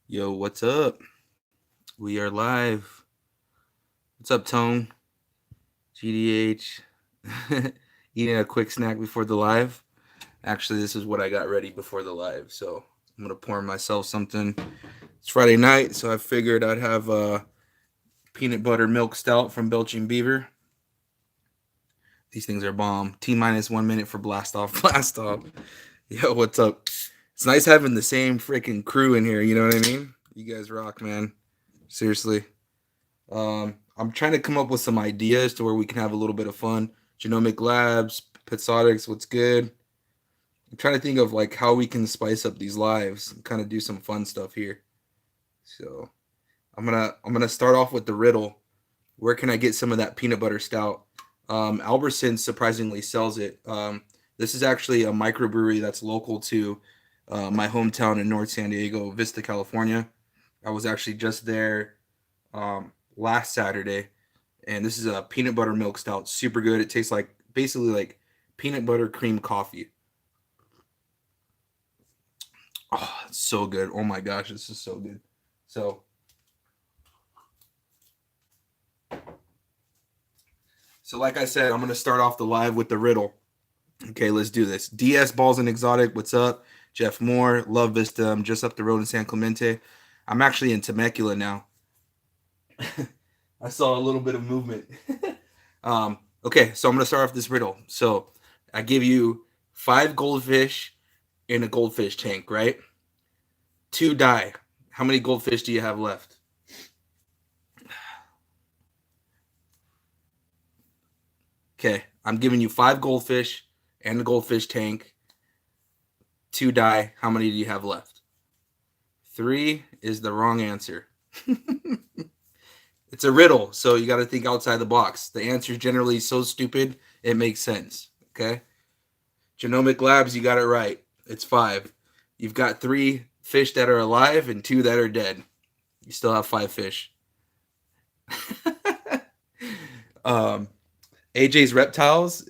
Yo, what's up? We are live. What's up, Tone? GDH. Eating a quick snack before the live. Actually, this is what I got ready before the live. So I'm gonna pour myself something. It's Friday night, so I figured I'd have a peanut butter milk stout from Belching Beaver. These things are bomb. T minus 1 minute for blast off. Blast off. Yo, what's up? It's nice having the same freaking crew in here. You know what I mean? You guys rock, man. Seriously. I'm trying to come up with some ideas to where we can have a little bit of fun. Genomic Labs, Pitsotics, what's good? I'm trying to think of like how we can spice up these lives and kind of do some fun stuff here. So I'm gonna start off with the riddle. Where can I get some of that peanut butter stout? Albertsons surprisingly sells it. This is actually a microbrewery that's local to my hometown in North San Diego, Vista, California. I was actually just there last Saturday, and this is a peanut butter milk stout. Super good. It tastes like basically like peanut butter cream coffee. Oh, it's so good. Oh my gosh, this is so good. So, so like I said, I'm gonna start off the live with the riddle. Okay, let's do this. DS Balls and Exotic, what's up? Jeff Moore, love Vista. I'm just up the road in San Clemente. I'm actually in Temecula now. I saw a little bit of movement. Okay, so I'm gonna start off this riddle. So I give you five goldfish in a goldfish tank, right? Two die. How many goldfish do you have left? Okay, I'm giving you five goldfish and a goldfish tank. Two die. How many do you have left? Three is the wrong answer. It's a riddle, so you got to think outside the box. The answer is generally so stupid it makes sense. Okay, Genomic Labs, you got it right. It's five. You've got three fish that are alive and two that are dead. You still have five fish. um, AJ's Reptiles,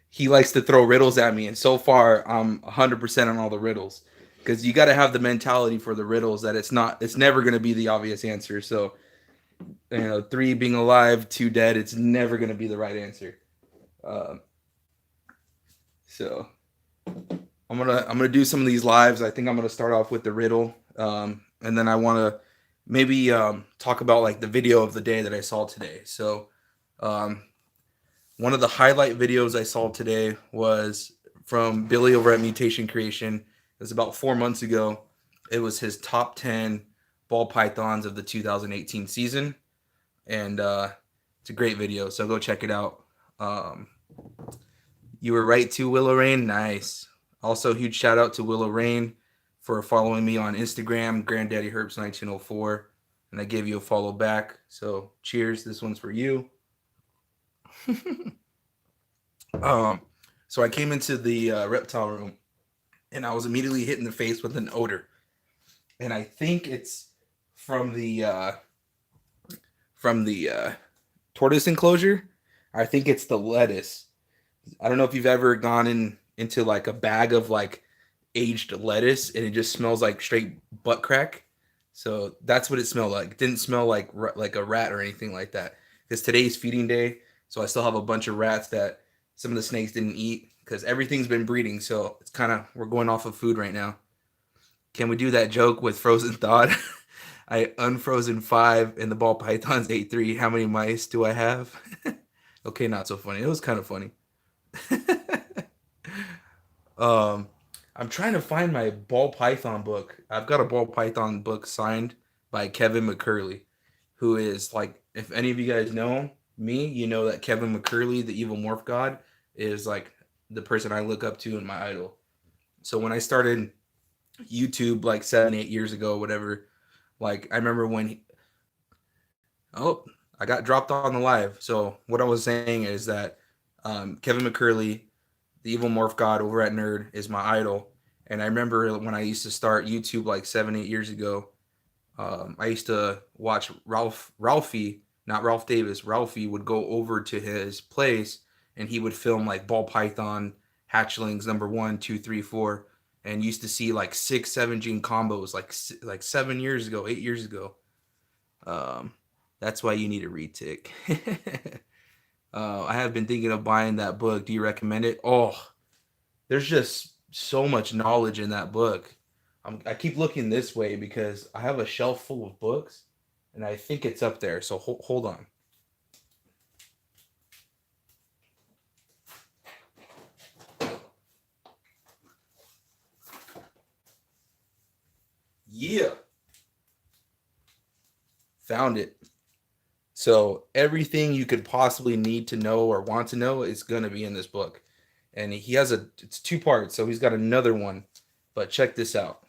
he likes to throw riddles at me, and so far I'm 100% on all the riddles because you got to have the mentality for the riddles that it's never going to be the obvious answer. So three being alive, two dead, it's never going to be the right answer. Um, so I'm gonna do some of these lives. I think I'm gonna start off with the riddle, and then I want to maybe talk about like the video of the day that I saw today. So um, one of the highlight videos I saw today was from Billy over at Mutation Creation. It was about 4 months ago. It was his top 10 ball pythons of the 2018 season, and it's a great video. So go check it out. Um, you were right to Willow Rain. Nice. Also, huge shout out to Willow Rain for following me on Instagram, Granddaddy Herps 1904, and I gave you a follow back. So cheers. This one's for you. um, so I came into the reptile room, and I was immediately hit in the face with an odor, and I think it's from the uh, from the tortoise enclosure. I think it's the lettuce. I don't know if you've ever gone into like a bag of like aged lettuce and it just smells like straight butt crack. So that's what it smelled like. It didn't smell like a rat or anything like that. Because today's feeding day, so I still have a bunch of rats that some of the snakes didn't eat because everything's been breeding. So it's kind of we're going off of food right now. Can we do that joke with frozen thought? I unfrozen five and the ball pythons ate three. How many mice do I have? Okay, not so funny. It was kind of funny. um, I'm trying to find my ball python book. I've got a ball python book signed by Kevin McCurley, who is like, if any of you guys know me, you know that Kevin McCurley, the evil morph god, is like the person I look up to and my idol. So when I started YouTube like 7, 8 years ago, whatever, like I remember when oh, I got dropped on the live. So what I was saying is that Kevin McCurley, the evil morph god over at Nerd, is my idol. And I remember when I used to start YouTube like 7, 8 years ago, I used to watch Ralphie, not Ralph Davis. Ralphie would go over to his place and he would film like ball python hatchlings number one, two, three, four. and used to see like 6, 7 gene combos like 7 years ago, 8 years ago. Um, that's why you need a retic. I have been thinking of buying that book. Do you recommend it? Oh, there's just so much knowledge in that book. I keep looking this way because I have a shelf full of books, and I think it's up there. So hold on. Yeah, found it. So everything you could possibly need to know or want to know is going to be in this book. And he has it's 2 parts, so he's got another one. But check this out.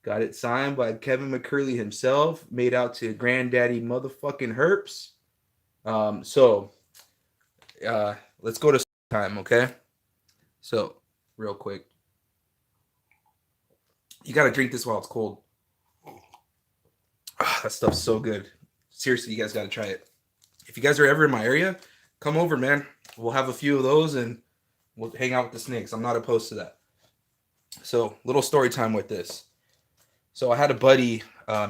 Got it signed by Kevin McCurley himself, made out to Granddaddy motherfucking Herps. So let's go to time, okay? So, real quick. You got to drink this while it's cold. That stuff's so good. Seriously, you guys got to try it. If you guys are ever in my area, come over, man. We'll have a few of those and we'll hang out with the snakes. I'm not opposed to that. So, little story time with this. So, I had a buddy.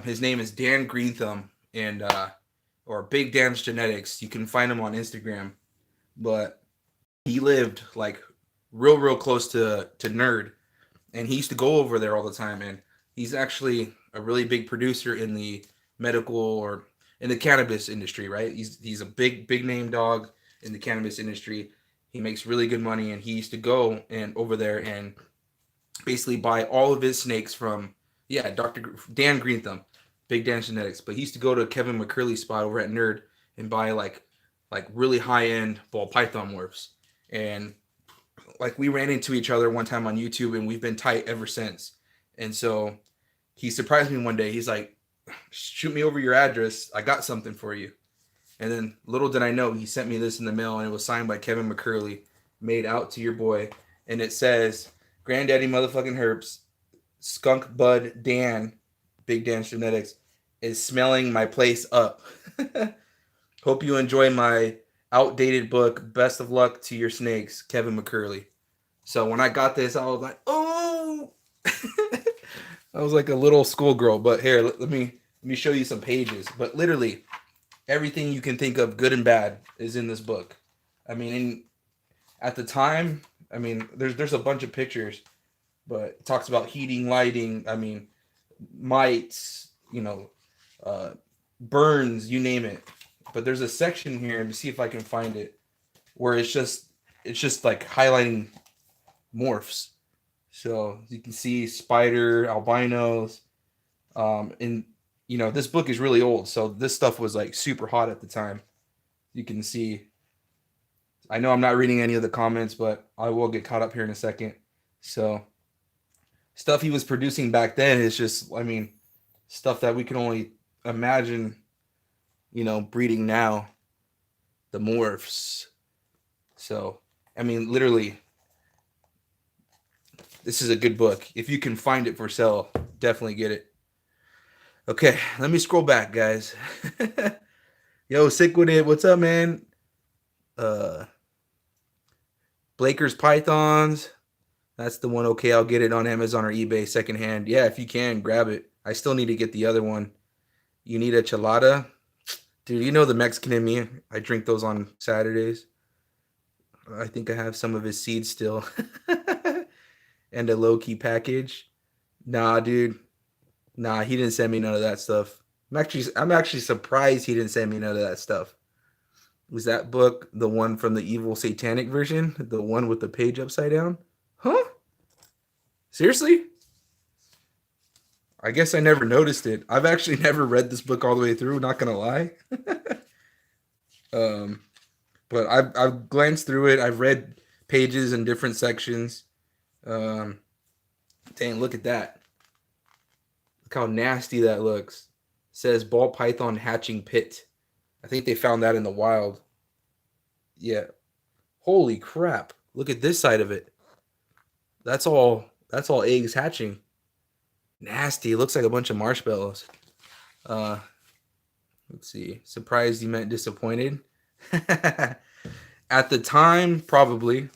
His name is Dan Greenthumb, and or Big Dan's Genetics. You can find him on Instagram. But he lived like real close to Nerd, and he used to go over there all the time. And he's actually a really big producer in the medical or in the cannabis industry, right? He's a big name dog in the cannabis industry. He makes really good money, and he used to go and over there and basically buy all of his snakes from Dr. Dan Greenthumb, Big Dan Genetics. But he used to go to Kevin McCurley's spot over at Nerd and buy like really high end ball python morphs. And like we ran into each other one time on YouTube, and we've been tight ever since. And so he surprised me one day. He's like, shoot me over your address. I got something for you. And then little did I know, he sent me this in the mail, and it was signed by Kevin McCurley, made out to your boy. And it says, Granddaddy motherfucking Herps, Skunk Bud Dan, Big Dan Genetics, is smelling my place up. Hope you enjoy my outdated book. Best of luck to your snakes, Kevin McCurley. So when I got this, I was like, oh, I was like a little schoolgirl. But here, let me show you some pages. But literally, everything you can think of, good and bad, is in this book. I mean, at the time, I mean, there's a bunch of pictures, but it talks about heating, lighting. I mean, mites, burns, you name it. But there's a section here, and see if I can find it, where it's just like highlighting morphs. So you can see spider, albinos, and this book is really old, so this stuff was like super hot at the time. You can see. I know I'm not reading any of the comments, but I will get caught up here in a second. So stuff he was producing back then is just, I mean, stuff that we can only imagine, breeding now, the morphs. So, I mean, literally, this is a good book. If you can find it for sale, definitely get it. Okay, let me scroll back, guys. Yo, Sick with it. What's up, man? Blaker's Pythons. That's the one. Okay, I'll get it on Amazon or eBay secondhand. Yeah, if you can, grab it. I still need to get the other one. You need a chelada? Dude, you know the Mexican in me. I drink those on Saturdays. I think I have some of his seeds still. And a low-key package. Nah, dude. Nah, he didn't send me none of that stuff. I'm actually surprised he didn't send me none of that stuff. Was that book the one from the evil satanic version? The one with the page upside down? Huh? Seriously? I guess I never noticed it. I've actually never read this book all the way through, not gonna lie. But I've glanced through it. I've read pages in different sections. Dang, look at that. Look how nasty that looks. It says ball python hatching pit. I think they found that in the wild. Yeah. Holy crap. Look at this side of it. That's all eggs hatching. Nasty. It looks like a bunch of marshmallows. Let's see. Surprised you meant disappointed. At the time, probably.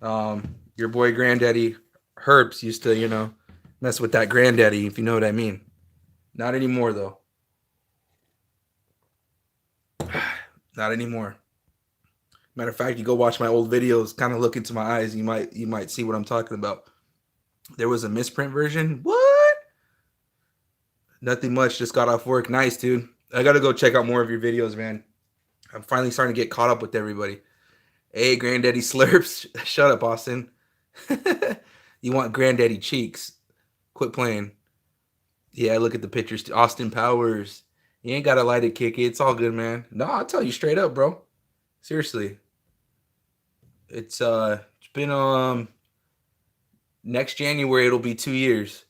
Your boy Granddaddy Herbs used to, mess with that Granddaddy, if you know what I mean. Not anymore though. Not anymore. Matter of fact, you go watch my old videos, kind of look into my eyes, you might see what I'm talking about. There was a misprint version. What? Nothing much. Just got off work. Nice, dude. I gotta go check out more of your videos, man. I'm finally starting to get caught up with everybody. Hey, Granddaddy Slurps. Shut up, Austin. You want Granddaddy cheeks? Quit playing. Yeah, look at the pictures. Austin Powers. You ain't gotta lie to kick it. It's all good, man. No, I'll tell you straight up, bro. Seriously. It's been next January it'll be 2 years.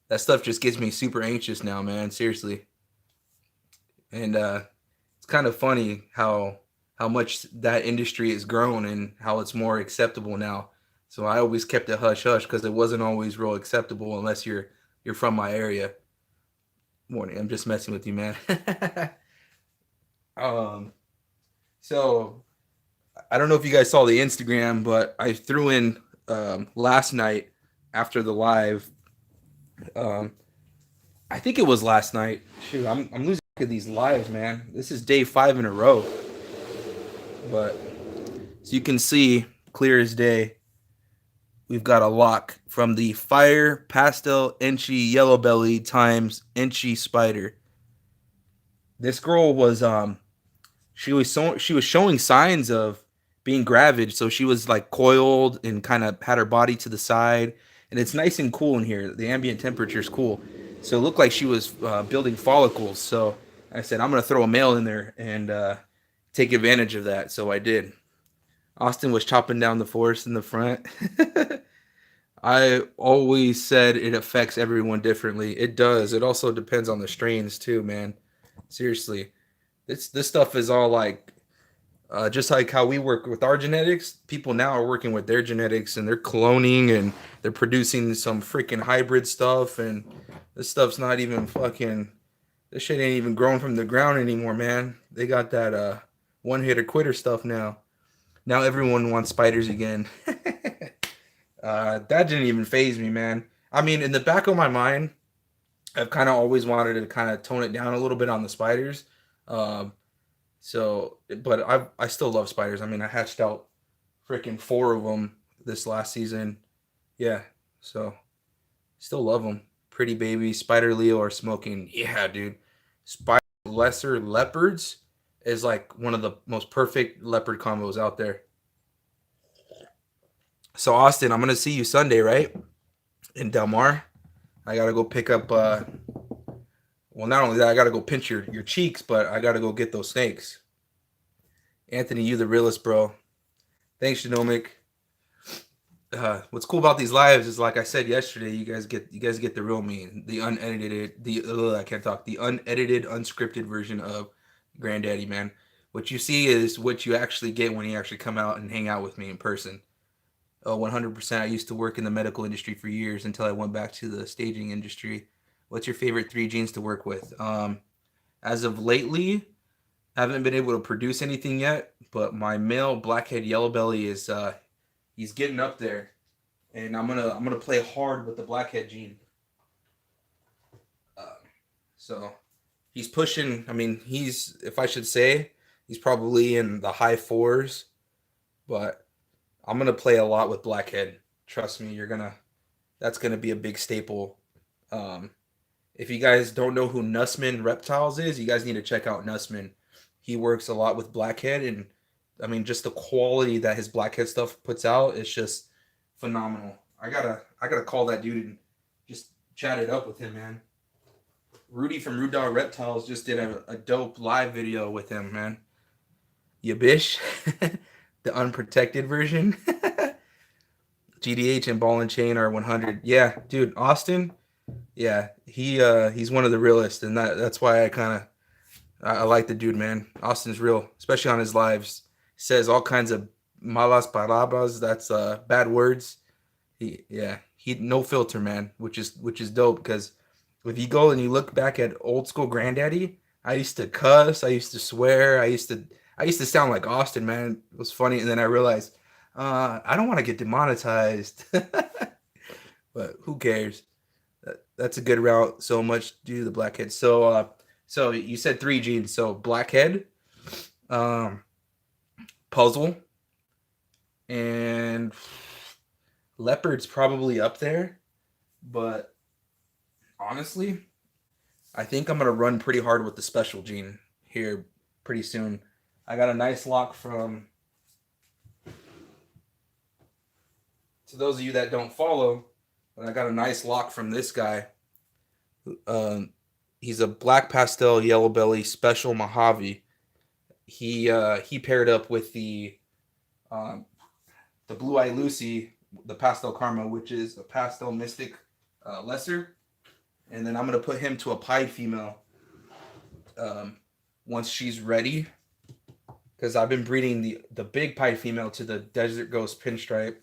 That stuff just gets me super anxious now, man. Seriously. And it's kind of funny how much that industry has grown and how it's more acceptable now. So I always kept it hush hush because it wasn't always real acceptable unless you're from my area. Morning, I'm just messing with you, man. um, so I don't know if you guys saw the Instagram, but I threw in last night after the live. Um, I think it was last night. Shoot, I'm losing track of these lives, man. This is day 5 in a row. But so you can see clear as day, we've got a lock from the Fire Pastel Enchi Yellow Belly times Enchi Spider. This girl was she was showing signs of being gravid, so she was like coiled and kind of had her body to the side, and it's nice and cool in here. The ambient temperature is cool, so it looked like she was building follicles. So I said I'm gonna throw a male in there and take advantage of that. So I did. Austin was chopping down the forest in the front. I always said it affects everyone differently. It does. It also depends on the strains too, man. Seriously, this stuff is all like just like how we work with our genetics. People now are working with their genetics and they're cloning and they're producing some freaking hybrid stuff. And this stuff's not even fucking. This shit ain't even growing from the ground anymore, man. They got that one hitter quitter stuff now. Now everyone wants spiders again. That didn't even phase me, man. I mean, in the back of my mind, I've kind of always wanted to kind of tone it down a little bit on the spiders. Um, but I still love spiders. I mean, I hatched out freaking 4 of them this last season. Yeah, so still love them. Pretty baby, Spider Leo or smoking. Yeah, dude. Spider lesser leopards is like one of the most perfect leopard combos out there. So Austin, I'm gonna see you Sunday, right? In Del Mar. I gotta go pick up. Well, not only that, I gotta go pinch your cheeks, but I gotta go get those snakes. Anthony, you the realest, bro. Thanks, Genomic. What's cool about these lives is, like I said yesterday, you guys get the real me, the unedited, I can't talk, the unedited, unscripted version of Granddaddy, man. What you see is what you actually get when you actually come out and hang out with me in person. Oh, 100%. I used to work in the medical industry for years until I went back to the staging industry. What's your favorite 3 genes to work with? As of lately, I haven't been able to produce anything yet, but my male blackhead yellow belly is he's getting up there, and I'm gonna play hard with the blackhead gene. Uh, so he's pushing. I mean, he's, if I should say, he's probably in the high 4s, but I'm gonna play a lot with blackhead. Trust me, that's gonna be a big staple. Um, if you guys don't know who Nussman Reptiles is, you guys need to check out Nussman. He works a lot with blackhead, and I mean, just the quality that his blackhead stuff puts out is just phenomenal. I gotta call that dude and just chat it up with him, man. Rudy from Rude Dog Reptiles just did a dope live video with him, man. You bish, the unprotected version. GDH and Ball and Chain are 100. Yeah, dude, Austin. Yeah, he's one of the realest, and that's why I like the dude, man. Austin's real, especially on his lives. He says all kinds of malas palabras. That's bad words. He no filter, man, which is dope, because if you go and you look back at old school Granddaddy, I used to cuss, I used to swear, I used to sound like Austin, man. It was funny, and then I realized I don't want to get demonetized, but who cares? That's a good route. So much due to the blackhead. So you said three genes. So blackhead, um, puzzle, and leopard's probably up there. But honestly, I think I'm gonna run pretty hard with the special gene here pretty soon. I got a nice lock from. To those of you that don't follow, I got a nice lock from this guy. Um, he's a black pastel yellow belly special Mojave. He paired up with um, the Blue Eye Lucy, the Pastel Karma, which is a Pastel Mystic lesser, and then I'm gonna put him to a pied female um, once she's ready, because I've been breeding the big pied female to the Desert Ghost Pinstripe,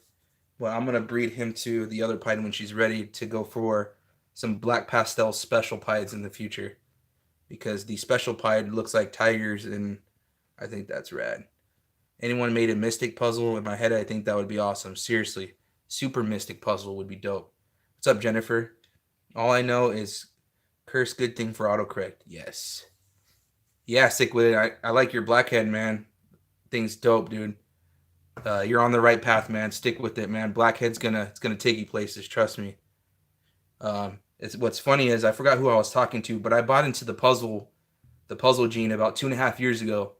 but I'm gonna breed him to the other pied when she's ready to go for some black pastel special pieds in the future, because the special pied looks like tigers, and I think that's rad. Anyone made a mystic puzzle in my head, I think that would be awesome. Seriously, super mystic puzzle would be dope. What's up, Jennifer? All I know is curse good thing for autocorrect. Yes. Yeah, stick with it. I like your blackhead, man. Thing's dope, dude. You're on the right path, man. Stick with it, man. Blackhead's gonna take you places. Trust me. It's what's funny is I forgot who I was talking to, but I bought into the puzzle gene about 2.5 years ago,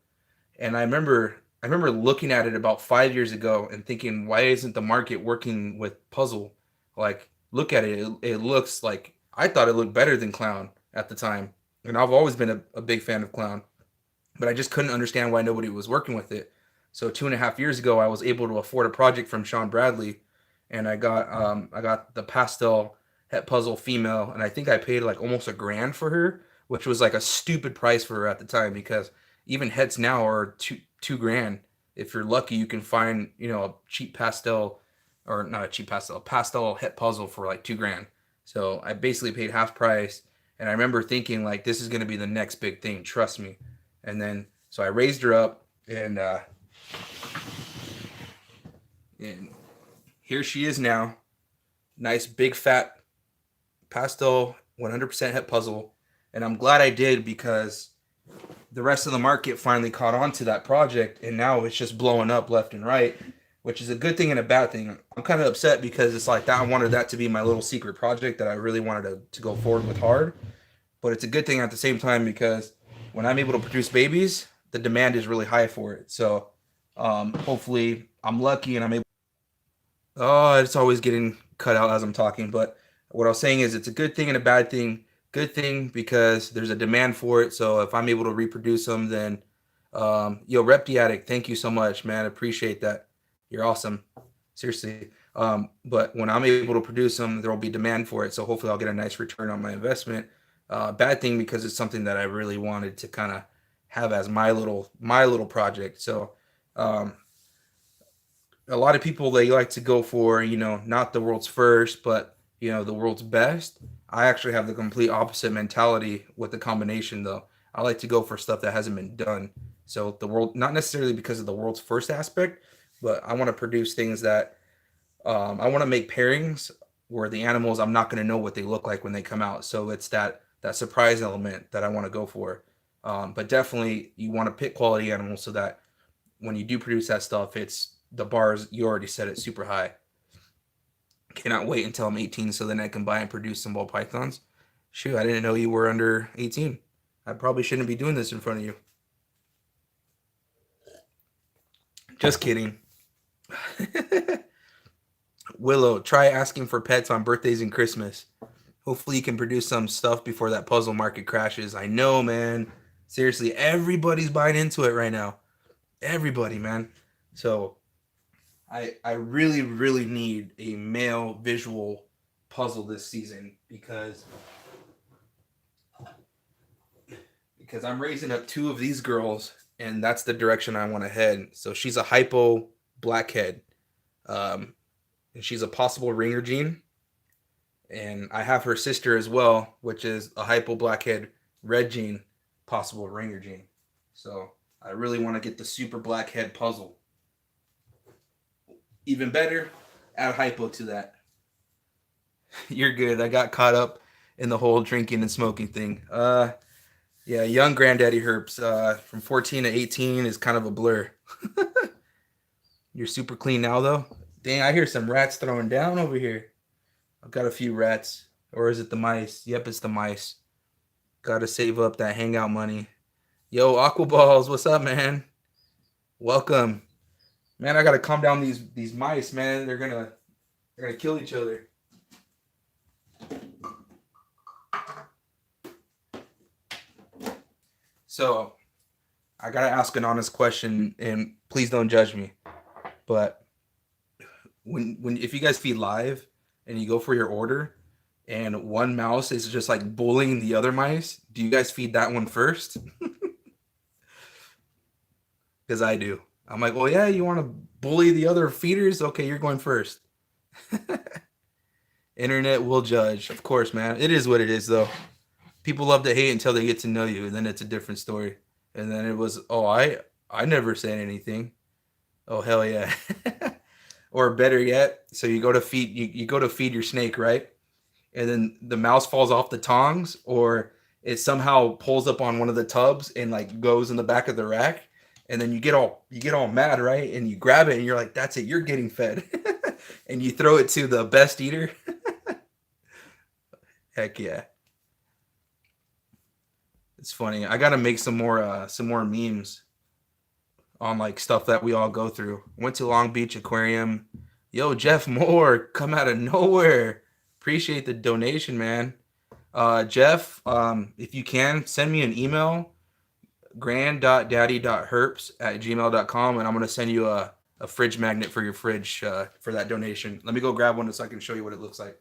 and I remember looking at it about 5 years ago and thinking, why isn't the market working with puzzle? Like, look at it. It looks like I thought it looked better than clown at the time, and I've always been a big fan of clown, but I just couldn't understand why nobody was working with it. So 2.5 years ago, I was able to afford a project from Sean Bradley, and I got the pastel het puzzle female, and I think I paid like almost $1,000 for her, which was like a stupid price for her at the time, because even hets now are two grand. If you're lucky, you can find a cheap pastel, or not a cheap pastel, a pastel het puzzle for like 2 grand. So I basically paid half price, and I remember thinking like this is gonna be the next big thing. Trust me. And then so I raised her up, and here she is now. Nice big fat pastel 100% het puzzle, and I'm glad I did, because the rest of the market finally caught on to that project, and now it's just blowing up left and right, which is a good thing and a bad thing. I'm kind of upset because it's like that I wanted that to be my little secret project that I really wanted to go forward with hard, but it's a good thing at the same time, because when I'm able to produce babies, the demand is really high for it. So hopefully I'm lucky and I'm able. Oh, it's always getting cut out as I'm talking, but what I was saying is it's a good thing and a bad thing. Good thing because there's a demand for it. So if I'm able to reproduce them, then yo, Reptile, thank you so much, man. Appreciate that. You're awesome. Seriously. But when I'm able to produce them, there will be demand for it. So hopefully I'll get a nice return on my investment. Bad thing because it's something that I really wanted to kind of have as my little project. So um, a lot of people, they like to go for not the world's first, but the world's best. I actually have the complete opposite mentality with the combination, though. I like to go for stuff that hasn't been done. So the world, not necessarily because of the world's first aspect, but I want to produce things that I want to make pairings where the animals, I'm not going to know what they look like when they come out. So it's that surprise element that I want to go for. But definitely, you want to pick quality animals so that when you do produce that stuff, it's the bars, you already set it super high. Cannot wait until I'm 18 so then I can buy and produce some ball pythons. Shoot, I didn't know you were under 18. I probably shouldn't be doing this in front of you. Just kidding. Willow, try asking for pets on birthdays and Christmas. Hopefully you can produce some stuff before that puzzle market crashes. I know, man. Seriously, everybody's buying into it right now. Everybody, man. So I really really need a male visual puzzle this season, because I'm raising up two of these girls, and that's the direction I want to head. So she's a hypo blackhead, um, and she's a possible ringer gene, and I have her sister as well, which is a hypo blackhead red gene, possible ringer gene. So I really want to get the super blackhead puzzle. Even better, add hypo to that. You're good. I got caught up in the whole drinking and smoking thing. Yeah, young granddaddy Herps, from 14 to 18 is kind of a blur. You're super clean now, though. Dang, I hear some rats throwing down over here. I've got a few rats. Or is it the mice? Yep, it's the mice. Gotta save up that hangout money. Yo, Aquaballs, what's up, man? Welcome. Man, I gotta calm down these mice, man. They're gonna kill each other. So I gotta ask an honest question, and please don't judge me. But when if you guys feed live and you go for your order, and one mouse is just like bullying the other mice, do you guys feed that one first? Because I do. I'm like, well, yeah, you want to bully the other feeders? Okay, you're going first. Internet will judge, of course, man. It is what it is, though. People love to hate until they get to know you, and then it's a different story. And then it was, oh, I never said anything. Oh, hell yeah. Or better yet, so you go to feed you go to feed your snake, right? And then the mouse falls off the tongs, or it somehow pulls up on one of the tubs and like goes in the back of the rack, and then you get all mad, right? And you grab it and you're like, that's it, you're getting fed. And you throw it to the best eater. Heck yeah. It's funny. I gotta make some more memes on like stuff that we all go through. Went to Long Beach Aquarium. Yo, Jeff Moore, come out of nowhere. Appreciate the donation, man. Jeff, if you can, send me an email, grand.daddy.herps@gmail.com, and I'm gonna send you a fridge magnet for your fridge for that donation. Let me go grab one so I can show you what it looks like.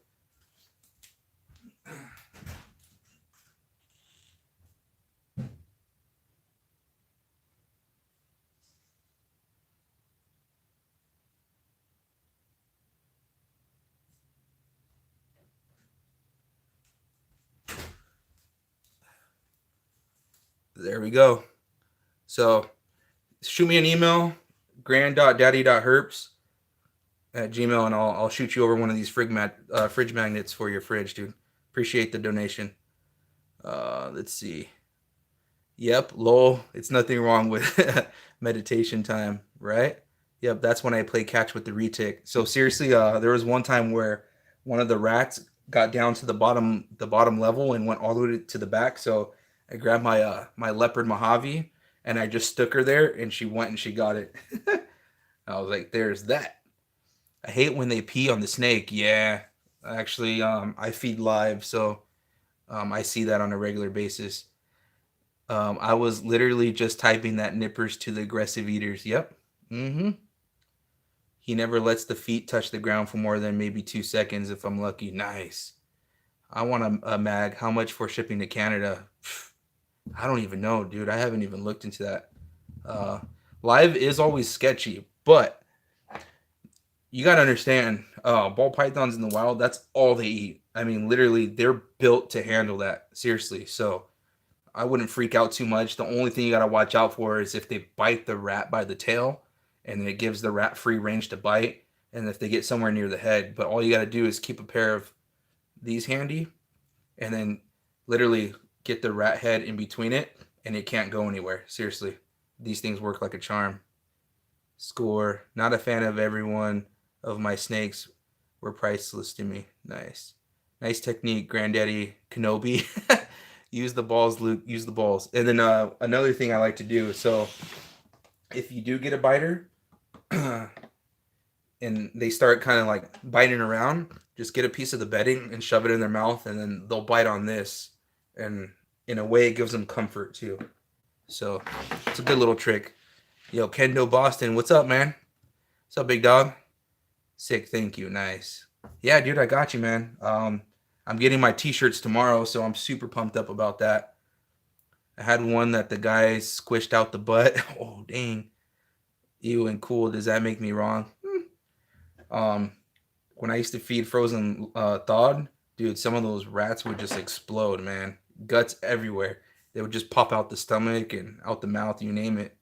There we go. So shoot me an email, grand.daddy.herps@gmail, and I'll shoot you over one of these fridge magnets for your fridge, dude. Appreciate the donation. Let's see. Yep, lol. It's nothing wrong with meditation time, right? Yep, that's when I play catch with the retic. So seriously, there was one time where one of the rats got down to the bottom level and went all the way to the back. So I grabbed my leopard Mojave and I just stuck her there, and she went and she got it. I was like, "There's that." I hate when they pee on the snake. Yeah, actually, I feed live, so I see that on a regular basis. I was literally just typing that nippers to the aggressive eaters. Yep. Mm-hmm. He never lets the feet touch the ground for more than maybe 2 seconds if I'm lucky. Nice. I want a mag. How much for shipping to Canada? I don't even know, dude. I haven't even looked into that. Uh, Live is always sketchy, but you got to understand, ball pythons in the wild, that's all they eat. I mean, literally, they're built to handle that. Seriously. So I wouldn't freak out too much. The only thing you got to watch out for is if they bite the rat by the tail, and then it gives the rat free range to bite, and if they get somewhere near the head. But all you got to do is keep a pair of these handy, and then literally get the rat head in between it, and it can't go anywhere. Seriously, these things work like a charm. Score. Not a fan of everyone of my snakes were priceless to me. Nice technique, Granddaddy Kenobi. Use the balls, Luke. Use the balls. And then another thing I like to do. So if you do get a biter and they start kind of like biting around, just get a piece of the bedding and shove it in their mouth, and then they'll bite on this. And in a way, it gives them comfort too. So it's a good little trick. Yo, Kendo Boston, what's up, man? What's up, big dog? Sick, thank you. Nice. Yeah, dude, I got you, man. I'm getting my t-shirts tomorrow, so I'm super pumped up about that. I had one that the guy squished out the butt. Oh, dang. Ew, and cool. Does that make me wrong? When I used to feed frozen thawed, dude, some of those rats would just explode, man. Guts everywhere. They would just pop out the stomach and out the mouth, you name it.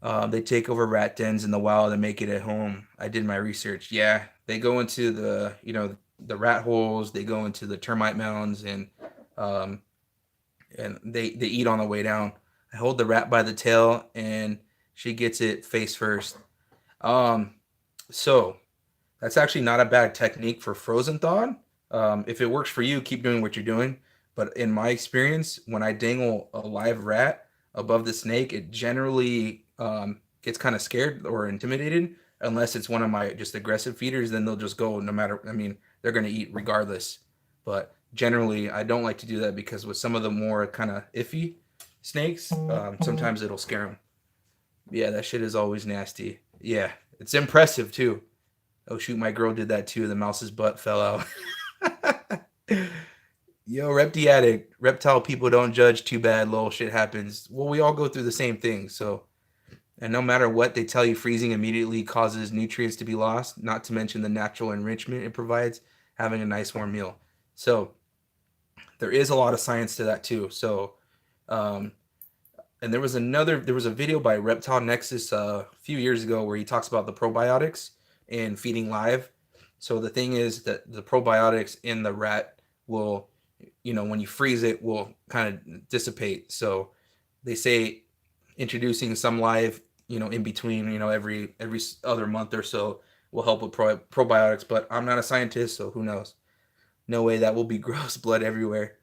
They take over rat dens in the wild and make it at home. I did my research. Yeah, they go into the rat holes. They go into the termite mounds um, and they eat on the way down. I hold the rat by the tail and she gets it face first. Um, so that's actually not a bad technique for frozen thawed. If it works for you, keep doing what you're doing. But in my experience, when I dangle a live rat above the snake, it generally gets kind of scared or intimidated. Unless it's one of my just aggressive feeders, then they'll just go no matter. I mean, they're going to eat regardless. But generally, I don't like to do that because with some of the more kind of iffy snakes, sometimes it'll scare them. Yeah, that shit is always nasty. Yeah, it's impressive too. Oh shoot, my girl did that too. The mouse's butt fell out. Yo, Repti addict. Reptile people don't judge too bad. Lol, shit happens. Well, we all go through the same thing. So, and no matter what, they tell you freezing immediately causes nutrients to be lost. Not to mention the natural enrichment it provides having a nice warm meal. So there is a lot of science to that too. So, um, and there was a video by Reptile Nexus a few years ago where he talks about the probiotics and feeding live. So the thing is that the probiotics in the rat will, when you freeze it, will kind of dissipate. So they say introducing some live, in between, every other month or so will help with probiotics. But I'm not a scientist, so who knows? No way, that will be gross blood everywhere.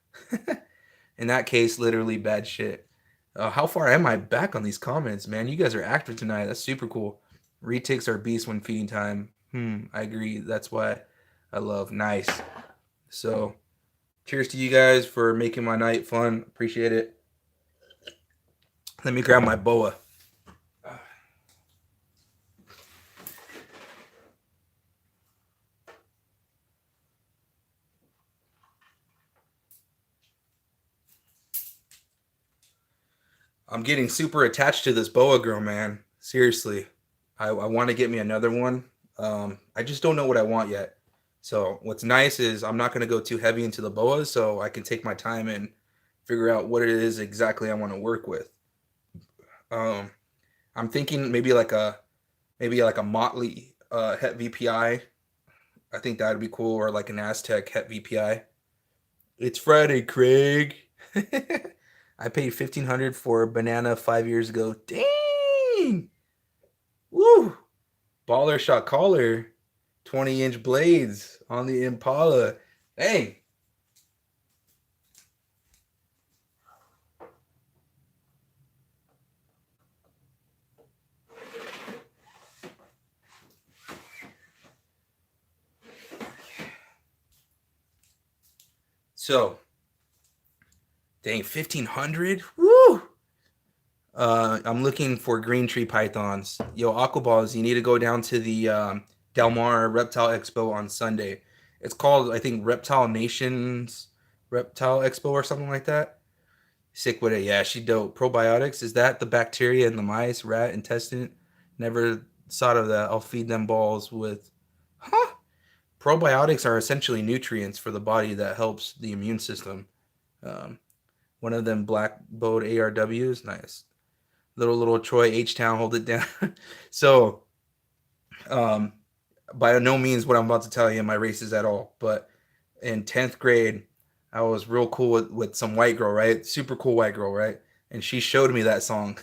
In that case, literally bad shit. How far am I back on these comments, man? You guys are active tonight. That's super cool. Retics are beasts when feeding time. I agree. That's why I love nice. So, cheers to you guys for making my night fun. Appreciate it. Let me grab my boa. I'm getting super attached to this boa girl, man. Seriously. I want to get me another one. I just don't know what I want yet. So what's nice is I'm not going to go too heavy into the boas, so I can take my time and figure out what it is exactly I want to work with. Um, I'm thinking maybe like a Motley Het VPI. I think that would be cool, or like an Aztec Het VPI. It's Friday, Craig. I paid 1,500 for a banana 5 years ago. Dang! Woo! Baller shot caller. 20-inch blades on the Impala. Dang! So, dang, 1,500? Woo! I'm looking for green tree pythons. Yo, aquaballs, you need to go down to the Del Mar Reptile Expo on Sunday. It's called, I think, Reptile Nations Reptile Expo or something like that. Sick with it. Yeah, she dope. Probiotics, is that the bacteria in the mice, rat, intestine? Never thought of that. I'll feed them balls with. Huh? Probiotics are essentially nutrients for the body that helps the immune system. Um, One of them black bowed ARWs. Nice. Little Troy H Town, hold it down. So, um, by no means what I'm about to tell you in my races at all. But in 10th grade, I was real cool with some white girl, right? Super cool white girl, right? And she showed me that song.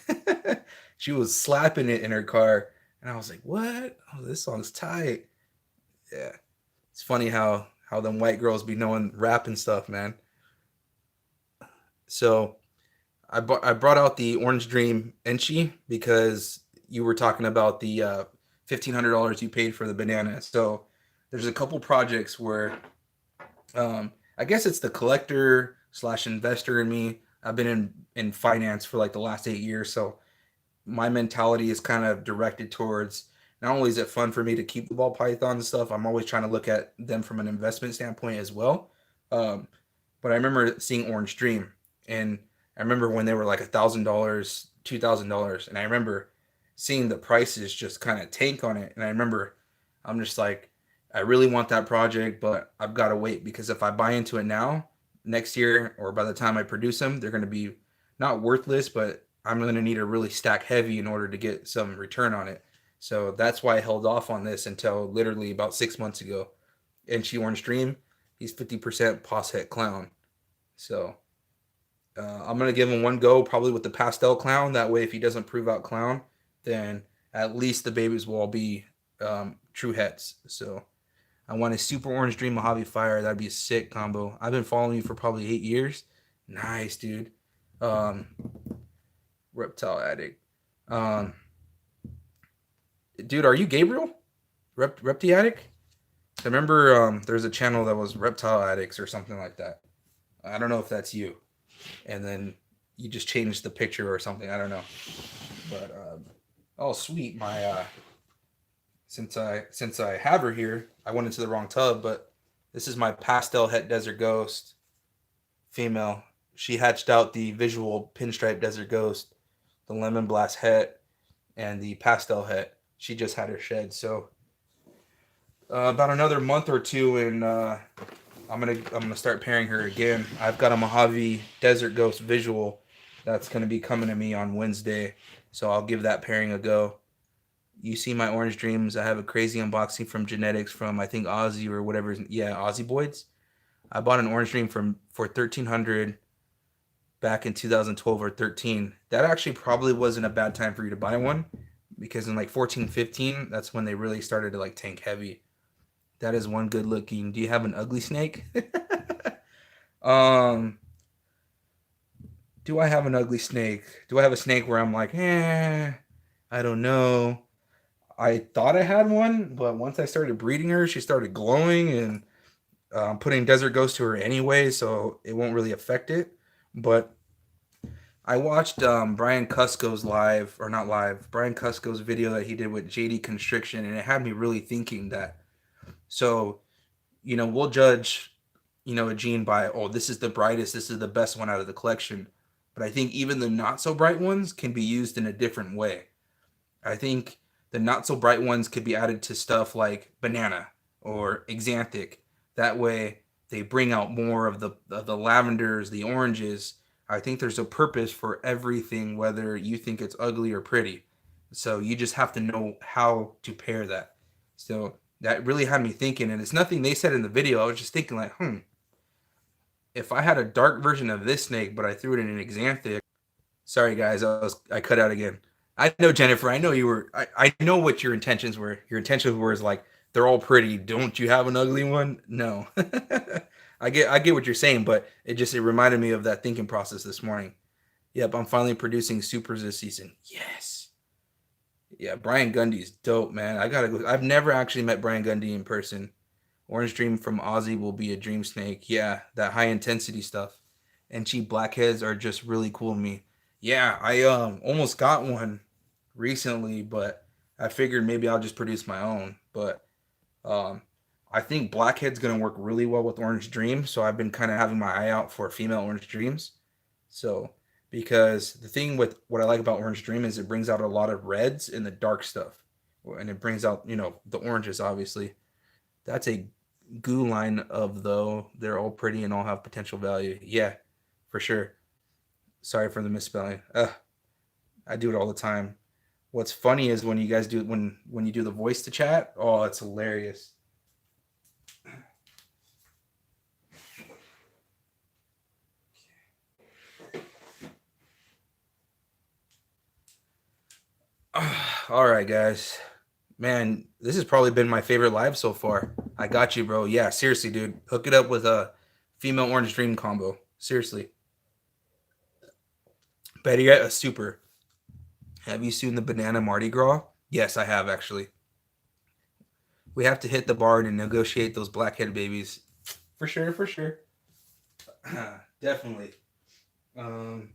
She was slapping it in her car. And I was like, what? Oh, this song's tight. Yeah. It's funny how them white girls be knowing rap and stuff, man. So I brought out the Orange Dream Enchi because you were talking about the $1,500 you paid for the banana. So there's a couple projects where I guess it's the collector slash investor in me. I've been in finance for like the last 8 years, so my mentality is kind of directed towards not only is it fun for me to keep the ball pythons and stuff, I'm always trying to look at them from an investment standpoint as well. Um, but I remember seeing Orange Dream, and I remember when they were like $1,000, $2,000, and I remember seeing the prices just kind of tank on it. And I remember I'm just like, I really want that project, but I've got to wait because if I buy into it now, next year or by the time I produce them, they're going to be not worthless, but I'm going to need to really stack heavy in order to get some return on it. So that's why I held off on this until literally about 6 months ago. And she Orange Dream, he's 50% pos het clown. So I'm gonna give him one go, probably with the pastel clown. That way, if he doesn't prove out clown, then at least the babies will all be true hets. So I want a super Orange Dream Mojave Fire. That'd be a sick combo. I've been following you for probably 8 years. Nice, dude. Um, Reptile Addict. Um, dude, are you Gabriel? Repti Addict? I remember there's a channel that was Reptile Addicts or something like that. I don't know if that's you. And then you just changed the picture or something. I don't know. But oh sweet, my since I have her here, I went into the wrong tub, but this is my pastel het desert ghost female. She hatched out the visual pinstripe desert ghost, the lemon blast het, and the pastel het. She just had her shed, so about another month or two, and I'm gonna start pairing her again. I've got a Mojave Desert Ghost visual that's gonna be coming to me on Wednesday, so I'll give that pairing a go. You see my Orange Dreams. I have a crazy unboxing from Genetics from I think Aussie or whatever. Yeah, Aussie Boys. I bought an Orange Dream for 1,300 back in 2012 or 13. That actually probably wasn't a bad time for you to buy one because in like 14, 15, that's when they really started to like tank heavy. That is one good looking. Do you have an ugly snake? um, do I have an ugly snake? Do I have a snake where I'm like, I don't know. I thought I had one, but once I started breeding her, she started glowing, and I'm putting Desert Ghost to her anyway, so it won't really affect it. But I watched Brian Cusco's live, or not live, Brian Cusco's video that he did with JD Constriction, and it had me really thinking that. So, we'll judge, a gene by, oh, this is the brightest, this is the best one out of the collection. But I think even the not so bright ones can be used in a different way. I think the not so bright ones could be added to stuff like banana or exanthic. That way they bring out more of the lavenders, the oranges. I think there's a purpose for everything, whether you think it's ugly or pretty. So you just have to know how to pair that. So that really had me thinking, and it's nothing they said in the video. I was just thinking like, if I had a dark version of this snake, but I threw it in an exanthic. Sorry guys, I cut out again. I know, Jennifer. I know you were. I know what your intentions were. Your intentions were is like they're all pretty. Don't you have an ugly one? No. I get what you're saying, but it reminded me of that thinking process this morning. Yep, I'm finally producing supers this season. Yes. Yeah, Brian Gundy's dope, man. I gotta go. I've never actually met Brian Gundy in person. Orange Dream from Aussie will be a dream snake. Yeah, that high intensity stuff. And cheap blackheads are just really cool to me. Yeah, I almost got one recently, but I figured maybe I'll just produce my own. But um I think blackhead's gonna work really well with Orange Dream, so I've been kind of having my eye out for female Orange Dreams. So because the thing with what I like about Orange Dream is it brings out a lot of reds and the dark stuff, and it brings out the oranges obviously. That's a goo line of though. They're all pretty and all have potential value. Yeah, for sure. Sorry for the misspelling. I do it all the time. What's funny is when you guys do when you do the voice to chat. Oh, it's hilarious. All right, guys. Man, this has probably been my favorite live so far. I got you, bro. Yeah, seriously, dude. Hook it up with a female Orange Dream combo. Seriously. Better yet, a super. Have you seen the Banana Mardi Gras? Yes, I have actually. We have to hit the bar and negotiate those blackhead babies. For sure, for sure. Definitely. Um,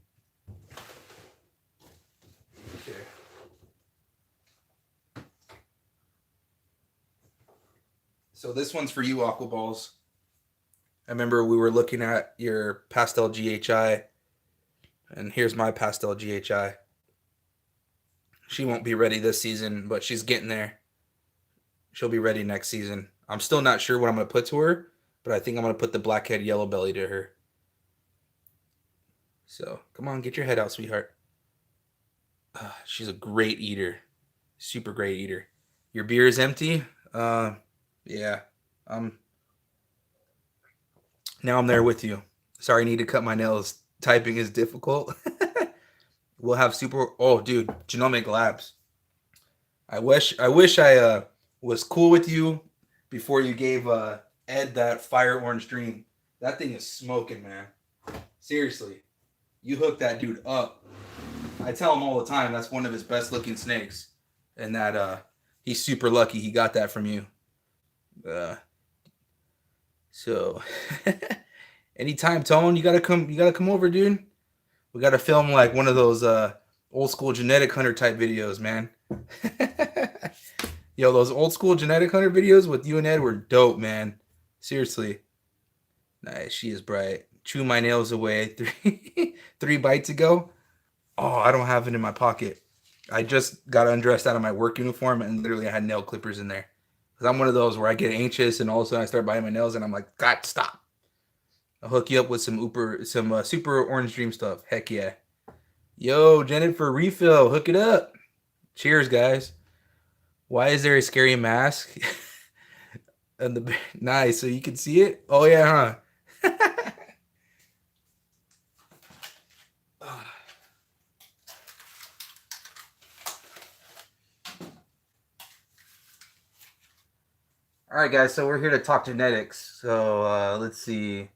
okay. So this one's for you, Aqua Balls. I remember we were looking at your pastel GHI, and here's my pastel GHI. She won't be ready this season, but she's getting there. She'll be ready next season. I'm still not sure what I'm going to put to her, but I think I'm going to put the blackhead yellow belly to her. So come on, get your head out, sweetheart. She's a great eater, super great eater. Your beer is empty. Yeah. Um. Now I'm there with you. Sorry, I need to cut my nails. Typing is difficult. We'll have super. Oh, dude, genomic labs. I wish I was cool with you before you gave Ed that fire orange dream. That thing is smoking, man. Seriously, you hooked that dude up. I tell him all the time that's one of his best looking snakes, and that he's super lucky he got that from you. Uh, so anytime, Tone, you gotta come. You gotta come over, dude. We gotta film like one of those old school genetic hunter type videos, man. Yo, those old school genetic hunter videos with you and Ed were dope, man. Seriously. Nice. She is bright. Chew my nails away. Three bites ago. Oh, I don't have it in my pocket. I just got undressed out of my work uniform and literally I had nail clippers in there. Because I'm one of those where I get anxious and all of a sudden I start biting my nails and I'm like, God, stop. I'll hook you up with some super orange dream stuff. Heck yeah. Yo, Jennifer refill. Hook it up. Cheers, guys. Why is there a scary mask? And the nice, so you can see it. Oh yeah, huh? All right, guys. So we're here to talk genetics. So let's see.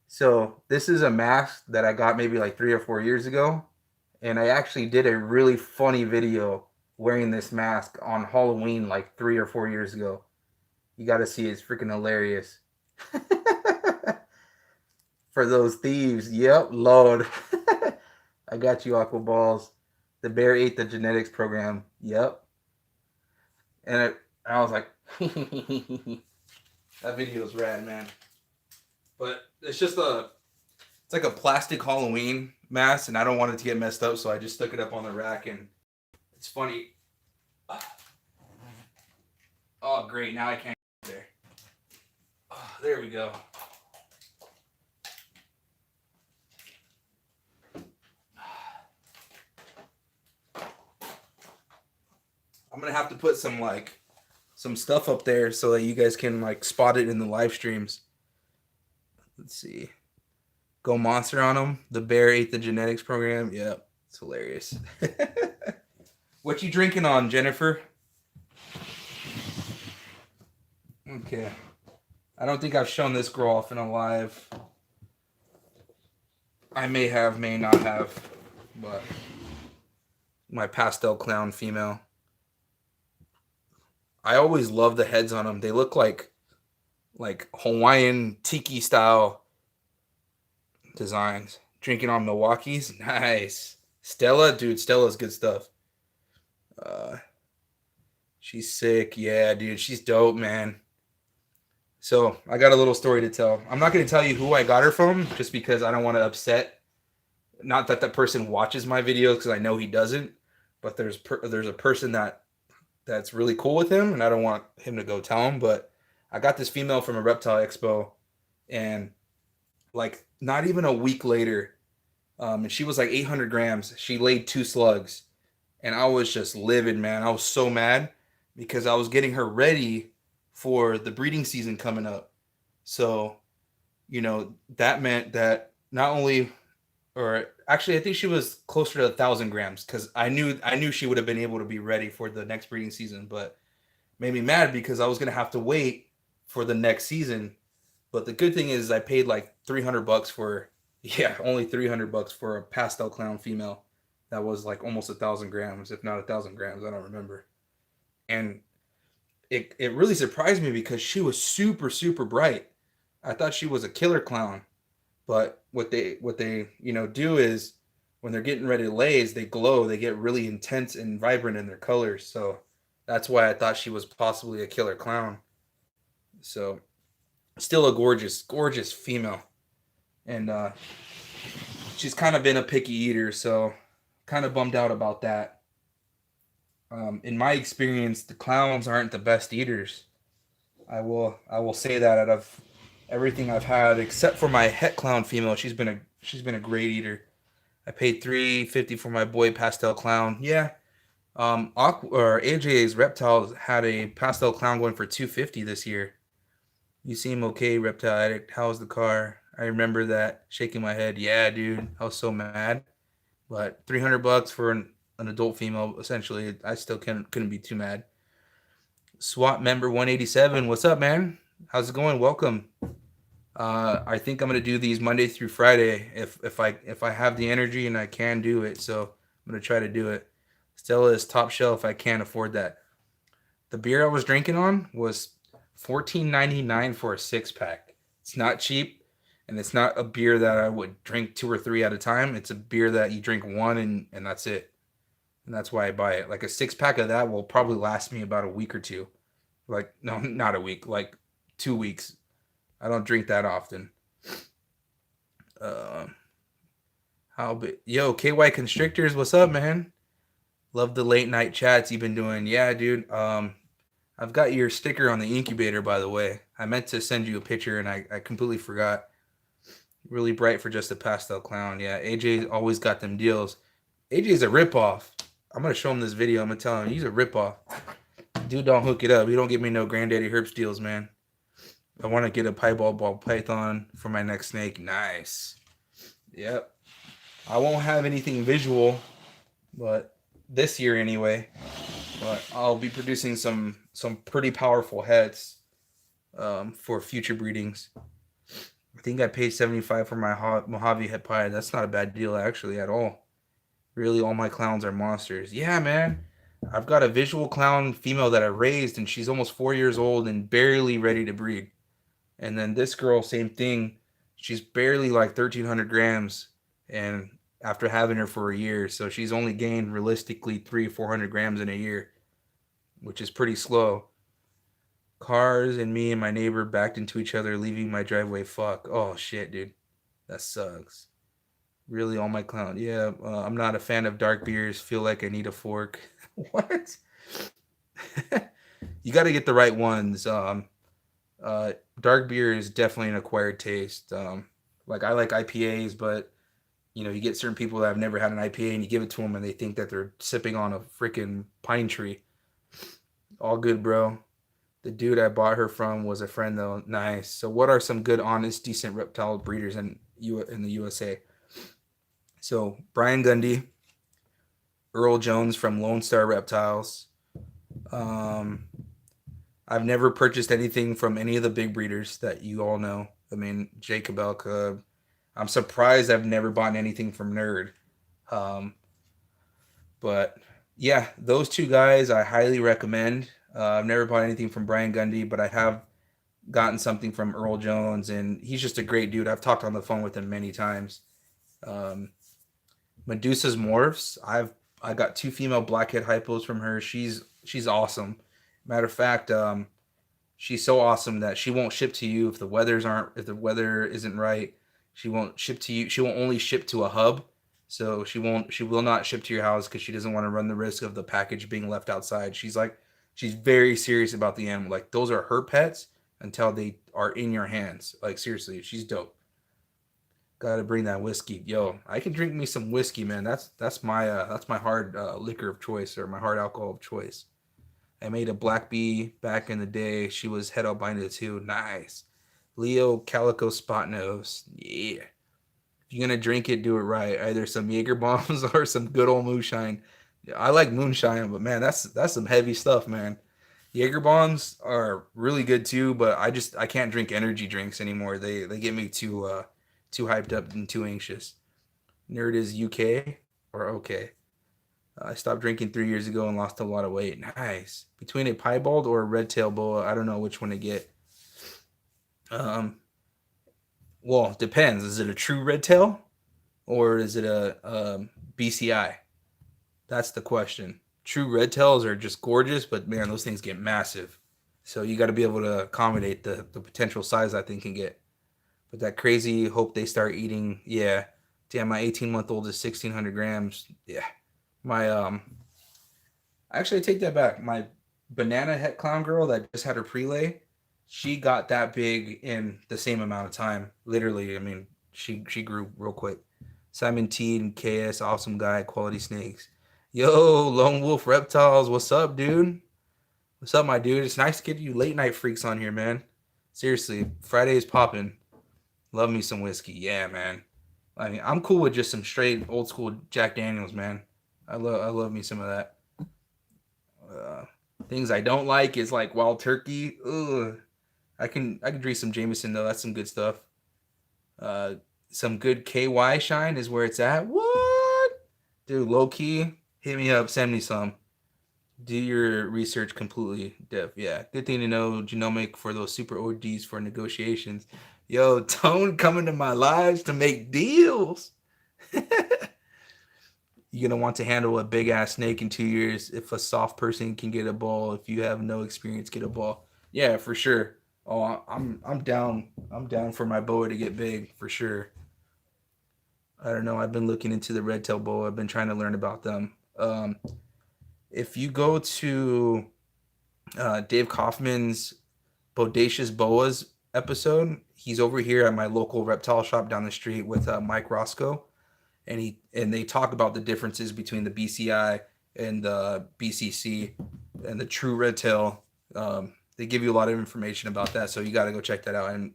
So this is a mask that I got maybe like 3 or 4 years ago, and I actually did a really funny video wearing this mask on Halloween like 3 or 4 years ago. You got to see it. It's freaking hilarious. For those thieves. Yep, Lord. I got you, Aqua Balls. The bear ate the genetics program. Yep. And I was like, that video is rad, man. But it's like a plastic Halloween mask, and I don't want it to get messed up, so I just stuck it up on the rack, and it's funny. Oh, great. Now I can't get there. Oh, there we go. I'm gonna have to put some stuff up there so that you guys can like spot it in the live streams. Let's see. Go monster on them. The bear ate the genetics program. Yep, it's hilarious. What you drinking on, Jennifer? Okay. I don't think I've shown this girl off in a live. I may have, may not have, but my pastel clown female. I always love the heads on them. They look like Hawaiian tiki style designs. Drinking on Milwaukee's. Nice. Stella, dude, Stella's good stuff. She's sick. Yeah, dude, she's dope, man. So I got a little story to tell. I'm not going to tell you who I got her from just because I don't want to upset. Not that person watches my videos because I know he doesn't, but there's a person that's really cool with him, and I don't want him to go tell him. But I got this female from a reptile expo, and like not even a week later, and she was like 800 grams. She laid 2 slugs, and I was just livid, man. I was so mad because I was getting her ready for the breeding season coming up. So, that meant that not only, or actually, I think she was closer to 1,000 grams because I knew she would have been able to be ready for the next breeding season, but made me mad because I was gonna have to wait for the next season. But the good thing is I paid like $300 for, yeah, only $300 for a pastel clown female that was like almost 1,000 grams, if not 1,000 grams. I don't remember. And it really surprised me because she was super, super bright. I thought she was a killer clown. But what they do is when they're getting ready to lay is they glow. They get really intense and vibrant in their colors. So that's why I thought she was possibly a killer clown. So still a gorgeous, gorgeous female. And she's kind of been a picky eater, so kind of bummed out about that. In my experience, the clowns aren't the best eaters. I will say that out of everything I've had, except for my het clown female, she's been a great eater. I paid $350 for my boy Pastel Clown. Yeah. Or AJ's Reptile had a Pastel Clown going for $250 this year. You seem okay, Reptile Addict. How's the car? I remember that, shaking my head. Yeah, dude, I was so mad. But $300 for an adult female, essentially, I still couldn't be too mad. SWAT member 187, what's up, man? How's it going? Welcome. I think I'm gonna do these Monday through Friday if I have the energy and I can do it. So I'm gonna try to do it. Stella is top shelf. I can't afford that. The beer I was drinking on was $14.99 for a 6-pack. It's not cheap, and it's not a beer that I would drink 2 or 3 at a time. It's a beer that you drink one and that's it. And that's why I buy it. Like a 6-pack of that will probably last me about a week or two. Like, no, not a week, like 2 weeks. I don't drink that often. Uh, how big? Yo, KY Constrictors, what's up, man? Love the late night chats you've been doing. Yeah, dude. I've got your sticker on the incubator, by the way. I meant to send you a picture and I completely forgot. Really bright for just a pastel clown. Yeah, AJ always got them deals. AJ's a ripoff. I'm gonna show him this video. I'm gonna tell him he's a ripoff. Dude, don't hook it up. He don't give me no Granddaddy Herbst deals, man. I want to get a piebald ball python for my next snake. Nice. Yep. I won't have anything visual, but this year anyway. But I'll be producing some pretty powerful heads for future breedings. I think I paid $75 for my Mojave het pie. That's not a bad deal actually at all. Really, all my clowns are monsters. Yeah, man. I've got a visual clown female that I raised, and she's almost 4 years old and barely ready to breed. And then this girl, same thing. She's barely like 1,300 grams, and after having her for a year, so she's only gained realistically 300-400 grams in a year, which is pretty slow. Cars and me and my neighbor backed into each other, leaving my driveway. Fuck. Oh shit, dude, that sucks. Really, all my clown. Yeah, I'm not a fan of dark beers. Feel like I need a fork. What? You got to get the right ones. Dark beer is definitely an acquired taste. Like I like IPAs, but you get certain people that have never had an IPA and you give it to them and they think that they're sipping on a freaking pine tree. All good, bro. The dude I bought her from was a friend though. Nice. So what are some good, honest, decent reptile breeders in the USA? So Brian Gundy, Earl Jones from Lone Star Reptiles. I've never purchased anything from any of the big breeders that you all know. I mean, Jacob Elka. I'm surprised I've never bought anything from Nerd. But yeah, those two guys I highly recommend. I've never bought anything from Brian Gundy, but I have gotten something from Earl Jones, and he's just a great dude. I've talked on the phone with him many times. Medusa's Morphs. I got 2 female blackhead hypos from her. She's awesome. Matter of fact, she's so awesome that she won't ship to you if the weather isn't right. She won't ship to you. She won't only ship to a hub. So she will not ship to your house because she doesn't want to run the risk of the package being left outside. She's very serious about the animal. Like those are her pets until they are in your hands. Like seriously, she's dope. Gotta bring that whiskey. Yo, I can drink me some whiskey, man. That's my hard liquor of choice, or my hard alcohol of choice. I made a black bee back in the day. She was het albino too. Nice. Leo Calico Spot Nose. Yeah. If you're gonna drink it, do it right. Either some Jaeger bombs or some good old moonshine. I like moonshine, but man, that's some heavy stuff, man. Jaeger bombs are really good too, but I can't drink energy drinks anymore. They get me too hyped up and too anxious. Nerd is UK or okay. I stopped drinking 3 years ago and lost a lot of weight. Nice. Between a piebald or a red tail boa, I don't know which one to get. Well, it depends. Is it a true red tail or is it a BCI? That's the question. True red tails are just gorgeous, but man, those things get massive. So you got to be able to accommodate the potential size that thing can get. But that crazy hope they start eating. Yeah. Damn, my 18-month-old is 1,600 grams. Yeah. My actually I take that back. My banana het clown girl that just had her prelay, she got that big in the same amount of time. Literally, I mean, she grew real quick. Simon T and KS, awesome guy, quality snakes. Yo, Lone Wolf Reptiles, what's up, dude? What's up, my dude? It's nice to get you late night freaks on here, man. Seriously, Friday is popping. Love me some whiskey, yeah, man. I mean, I'm cool with just some straight old school Jack Daniels, man. I love me some of that. Uh, Things I don't like is like Wild Turkey. Ugh. I can drink some Jameson though. That's some good stuff. Uh, some good KY shine is where it's at. What? Dude, low key, hit me up, send me some. Do your research completely, Dev. Yeah, good thing to know. Genomic for those super OGs for negotiations. Yo, Tone coming to my lives to make deals. You're gonna want to handle a big ass snake in 2 years. If a soft person can get a ball, if you have no experience, get a ball. Yeah, for sure. Oh, I'm down. I'm down for my boa to get big for sure. I don't know. I've been looking into the red tail boa. I've been trying to learn about them. If you go to Dave Kaufman's Bodacious Boas episode, he's over here at my local reptile shop down the street with Mike Roscoe, and they talk about the differences between the BCI and the BCC and the true red tail. They give you a lot of information about that, so you got to go check that out. And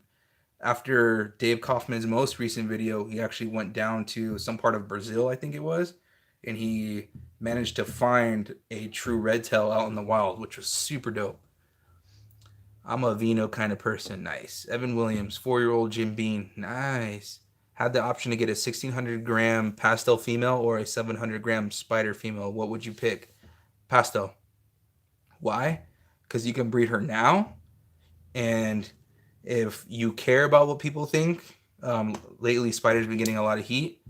after Dave Kaufman's most recent video, he actually went down to some part of Brazil, I think it was, and he managed to find a true red tail out in the wild, which was super dope. I'm a vino kind of person. Nice. Evan Williams, 4-year-old Jim Bean. Nice. Had the option to get a 1,600 gram pastel female or a 700 gram spider female. What would you pick? Pastel. Why? Because you can breed her now, and if you care about what people think, lately spiders been getting a lot of heat.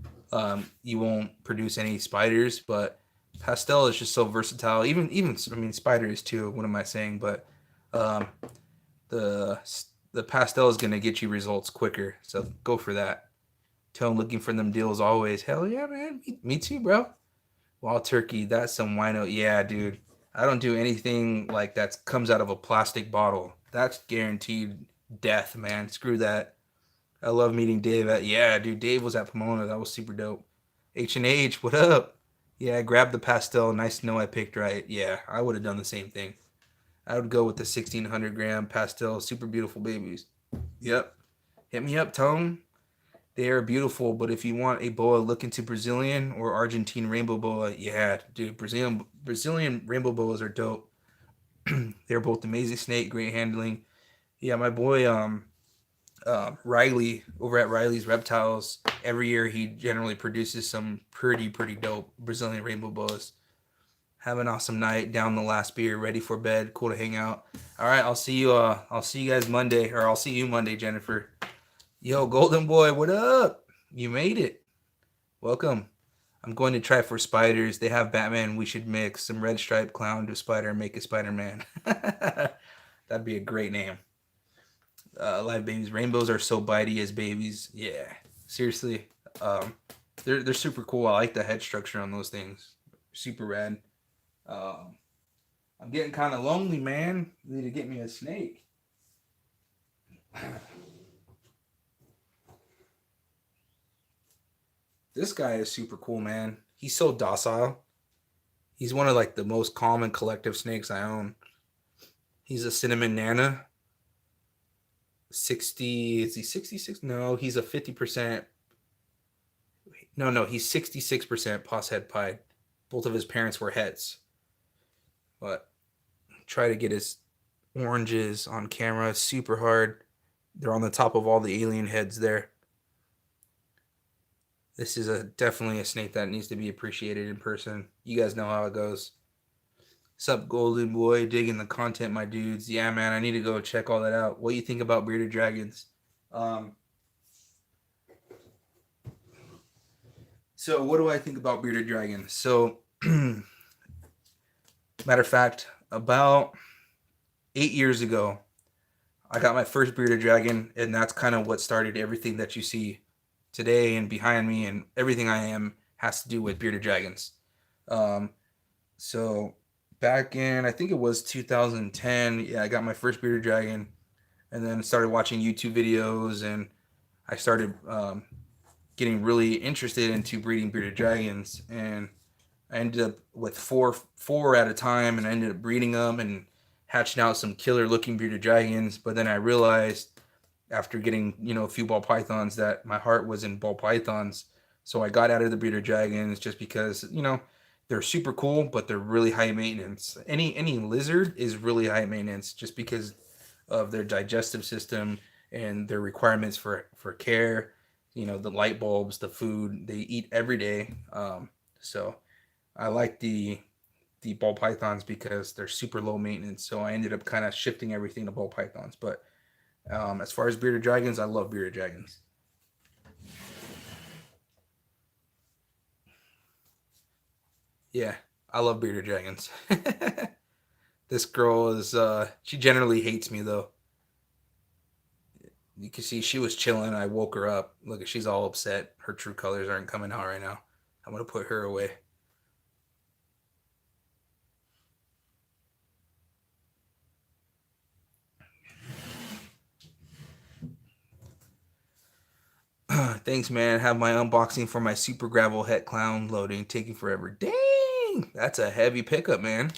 You won't produce any spiders, but pastel is just so versatile. Even I mean, spiders too. What am I saying? But um, the the pastel is gonna get you results quicker. So go for that. Tell them looking for them deals always. Hell yeah, man. Me too, bro. Wild turkey, that's some wino. Yeah, dude. I don't do anything like that comes out of a plastic bottle. That's guaranteed death, man. Screw that. I love meeting Dave at, yeah, dude. Dave was at Pomona. That was super dope. H&H, what up? Yeah, I grabbed the pastel. Nice to know I picked right. Yeah, I would have done the same thing. I would go with the 1,600 gram pastel, super beautiful babies. Yep. Hit me up, Tone. They are beautiful, but if you want a boa, look into Brazilian or Argentine rainbow boa. Yeah, dude, Brazilian rainbow boas are dope. They're both amazing snake, great handling. Yeah, my boy Riley over at Riley's Reptiles, every year he generally produces some pretty dope Brazilian rainbow boas. Have an awesome night. Down the last beer, ready for bed. Cool to hang out. All right, I'll see you. I'll see you guys Monday, or I'll see you Monday, Jennifer. Yo, Golden Boy, what up? You made it. Welcome. I'm going to try for spiders. They have Batman. We should mix some red stripe clown to spider and make a Spider-Man. That'd be a great name. Live babies. Rainbows are so bitey as babies. Yeah, seriously. They're super cool. I like the head structure on those things. Super rad. I'm getting kind of lonely, man. You need to get me a snake. This guy is super cool, man. He's so docile. He's one of like the most calm and collective snakes I own. He's a cinnamon nana. 60, is he 66? No, he's a 50%. No, he's 66% pos head pied. Both of his parents were hets. But try to get his oranges on camera super hard. They're on the top of all the alien heads there. This is definitely a snake that needs to be appreciated in person. You guys know how it goes. Sup, Golden Boy, digging the content, my dudes. Yeah, man, I need to go check all that out. What do you think about bearded dragons? So what do I think about bearded dragons? So, matter of fact, about 8 years ago, I got my first bearded dragon, and that's kind of what started everything that you see today and behind me, and everything I am has to do with bearded dragons. So back in, I think it was 2010, yeah, I got my first bearded dragon, and then started watching YouTube videos, and I started getting really interested into breeding bearded dragons, and I ended up with four at a time, and I ended up breeding them and hatching out some killer looking bearded dragons. But then I realized after getting a few ball pythons that my heart was in ball pythons, so I got out of the bearded dragons just because they're super cool, but they're really high maintenance. Any lizard is really high maintenance just because of their digestive system and their requirements for care. The light bulbs, the food they eat every day. So I like the ball pythons because they're super low maintenance. So I ended up kind of shifting everything to ball pythons. But as far as bearded dragons, I love bearded dragons. Yeah, I love bearded dragons. This girl is she generally hates me though. You can see she was chilling. I woke her up. Look, she's all upset. Her true colors aren't coming out right now. I'm gonna put her away. Thanks, man. Have my unboxing for my super gravel het clown loading taking forever. Dang, that's a heavy pickup, man.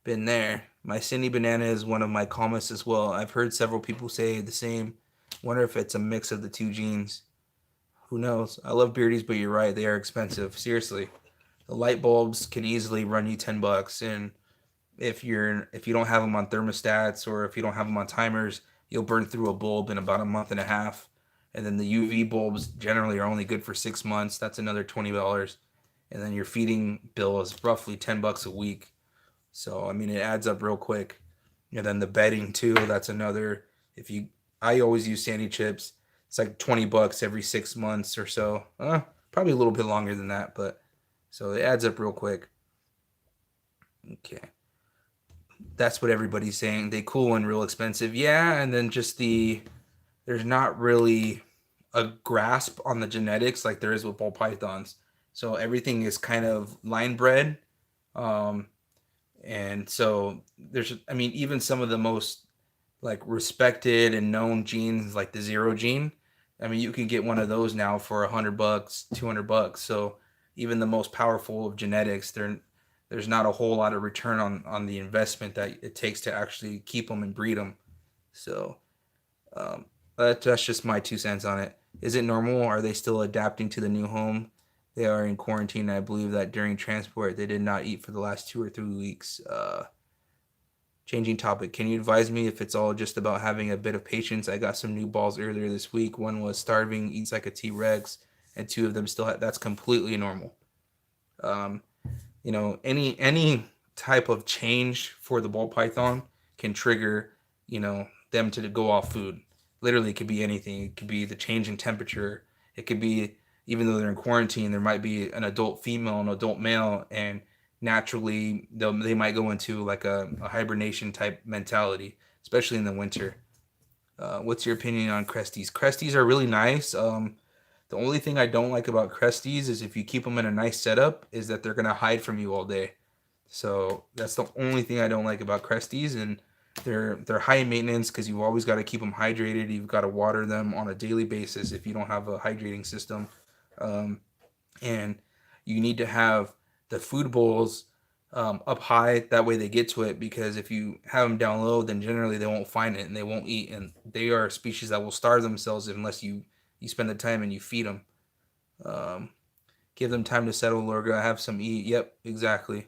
Been there. My Cindy Banana is one of my calmest as well. I've heard several people say the same. Wonder if it's a mix of the two genes. Who knows? I love beardies, but you're right. They are expensive. Seriously, the light bulbs can easily run you $10, and if you don't have them on thermostats or if you don't have them on timers, you'll burn through a bulb in about a month and a half. And then the UV bulbs generally are only good for 6 months. That's another $20. And then your feeding bill is roughly $10 a week. So I mean, it adds up real quick. And then the bedding too. That's another. If you, I always use sandy chips. It's like $20 every 6 months or so. Probably a little bit longer than that, but so it adds up real quick. Okay, that's what everybody's saying. They cool and real expensive. Yeah, and then just there's not really a grasp on the genetics like there is with ball pythons. So everything is kind of line bred. Um, and so I mean, even some of the most like respected and known genes, like the zero gene, I mean, you can get one of those now for $100, $200. So even the most powerful of genetics, there's not a whole lot of return on the investment that it takes to actually keep them and breed them. So um, that's just my 2 cents on it. Is it normal? Are they still adapting to the new home? They are in quarantine. I believe that during transport, they did not eat for the last 2 or 3 weeks. Changing topic. Can you advise me if it's all just about having a bit of patience? I got some new balls earlier this week. One was starving, eats like a T-Rex, and two of them still have. That's completely normal. Um, any type of change for the ball python can trigger them to go off food. Literally, it could be anything. It could be the change in temperature. It could be, even though they're in quarantine, there might be an adult female and adult male, and naturally they might go into like a hibernation type mentality, especially in the winter. What's your opinion on cresties? Cresties are really nice. The only thing I don't like about cresties is if you keep them in a nice setup, is that they're gonna hide from you all day. So that's the only thing I don't like about cresties, and they're high maintenance because you've always got to keep them hydrated. You've got to water them on a daily basis if you don't have a hydrating system, um, and you need to have the food bowls up high. That way they get to it, because if you have them down low, then generally they won't find it and they won't eat. And they are a species that will starve themselves unless you spend the time and you feed them. Um, Give them time to settle, Lorga. Have some eat. Yep, exactly.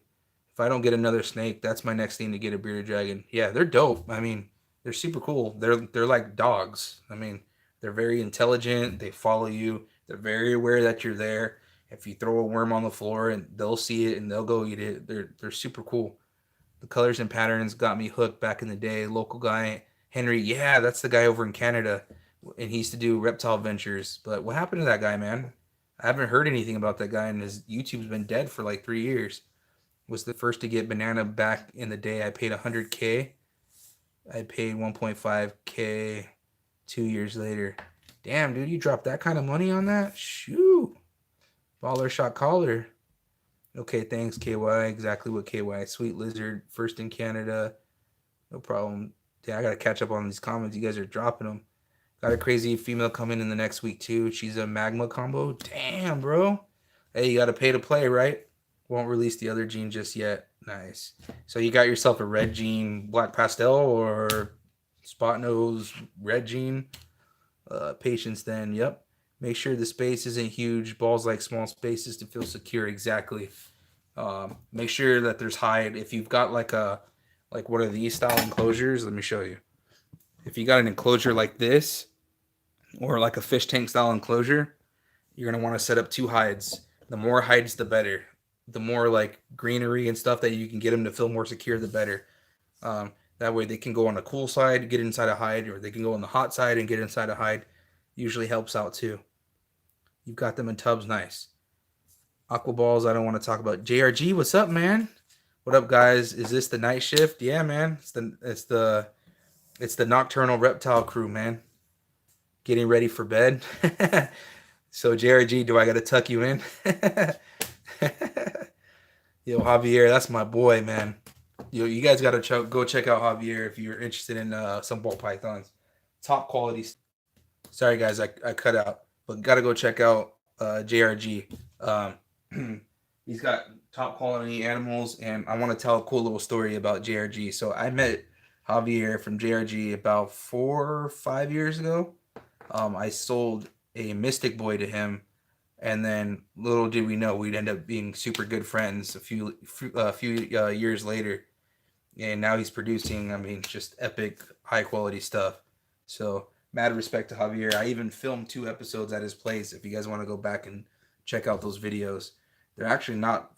If I don't get another snake, that's my next thing to get, a bearded dragon. Yeah, they're dope. I mean, they're super cool. They're like dogs. I mean, they're very intelligent. They follow you. They're very aware that you're there. If you throw a worm on the floor, and they'll see it and they'll go eat it. They're super cool. The colors and patterns got me hooked back in the day. Local guy Henry, yeah, that's the guy over in Canada, and he used to do Reptile Ventures. But what happened to that guy, man? I haven't heard anything about that guy, and his YouTube's been dead for like 3 years. Was the first to get banana back in the day. I paid 100K. I paid 1.5K 2 years later. Damn, dude, you dropped that kind of money on that? Shoot. Baller shot caller. Okay, thanks, KY. Exactly what KY. Sweet Lizard, first in Canada. No problem. Yeah, I gotta catch up on these comments. You guys are dropping them. Got a crazy female coming in the next week too. She's a magma combo. Damn, bro. Hey, you got to pay to play, right? Won't release the other gene just yet. Nice. So you got yourself a red gene, black pastel, or spot nose red gene. Patience then. Yep. Make sure the space isn't huge. Balls like small spaces to feel secure. Exactly. Make sure that there's hide. If you've got like what are these style enclosures? Let me show you. If you got an enclosure like this, or like a fish tank style enclosure, you're gonna want to set up 2 hides. The more hides, the better. The more like greenery and stuff that you can get them to feel more secure, the better. That way they can go on the cool side, get inside a hide, or they can go on the hot side and get inside a hide. Usually helps out too. You've got them in tubs, nice. Aqua balls, I don't want to talk about. JRG, what's up, man? What up, guys? Is this the night shift? Yeah, man. It's the nocturnal reptile crew, man. Getting ready for bed. So JRG, do I gotta tuck you in? Yo, Javier, that's my boy, man. Yo, you guys gotta go check out Javier if you're interested in some ball pythons. Top quality. Sorry guys, I cut out, but gotta go check out JRG. He's got top quality animals, and I want to tell a cool little story about JRG. So I met Javier from JRG about 4 or 5 years ago. I sold a Mystic Boy to him, and then little did we know we'd end up being super good friends a few years later. And now he's producing, I mean, just epic, high quality stuff. So mad respect to Javier. I even filmed 2 episodes at his place. If you guys want to go back and check out those videos, they're actually not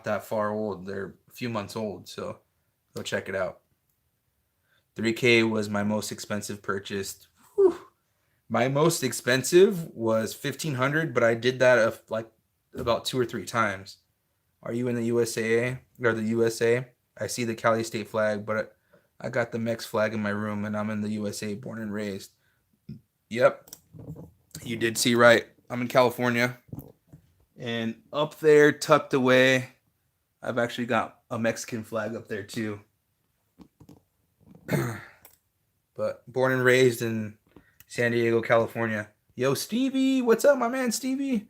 that far old. They're a few months old, so go check it out. 3K was my most expensive purchase. Whew. My most expensive was 1,500, but I did that like about 2 or 3 times. Are you in the USA or the USA? I see the Cali State flag, but I got the Mex flag in my room, and I'm in the USA, born and raised. Yep, you did see right. I'm in California, and up there, tucked away, I've actually got a Mexican flag up there too. But born and raised in San Diego, California. Yo, Stevie, what's up, my man, Stevie?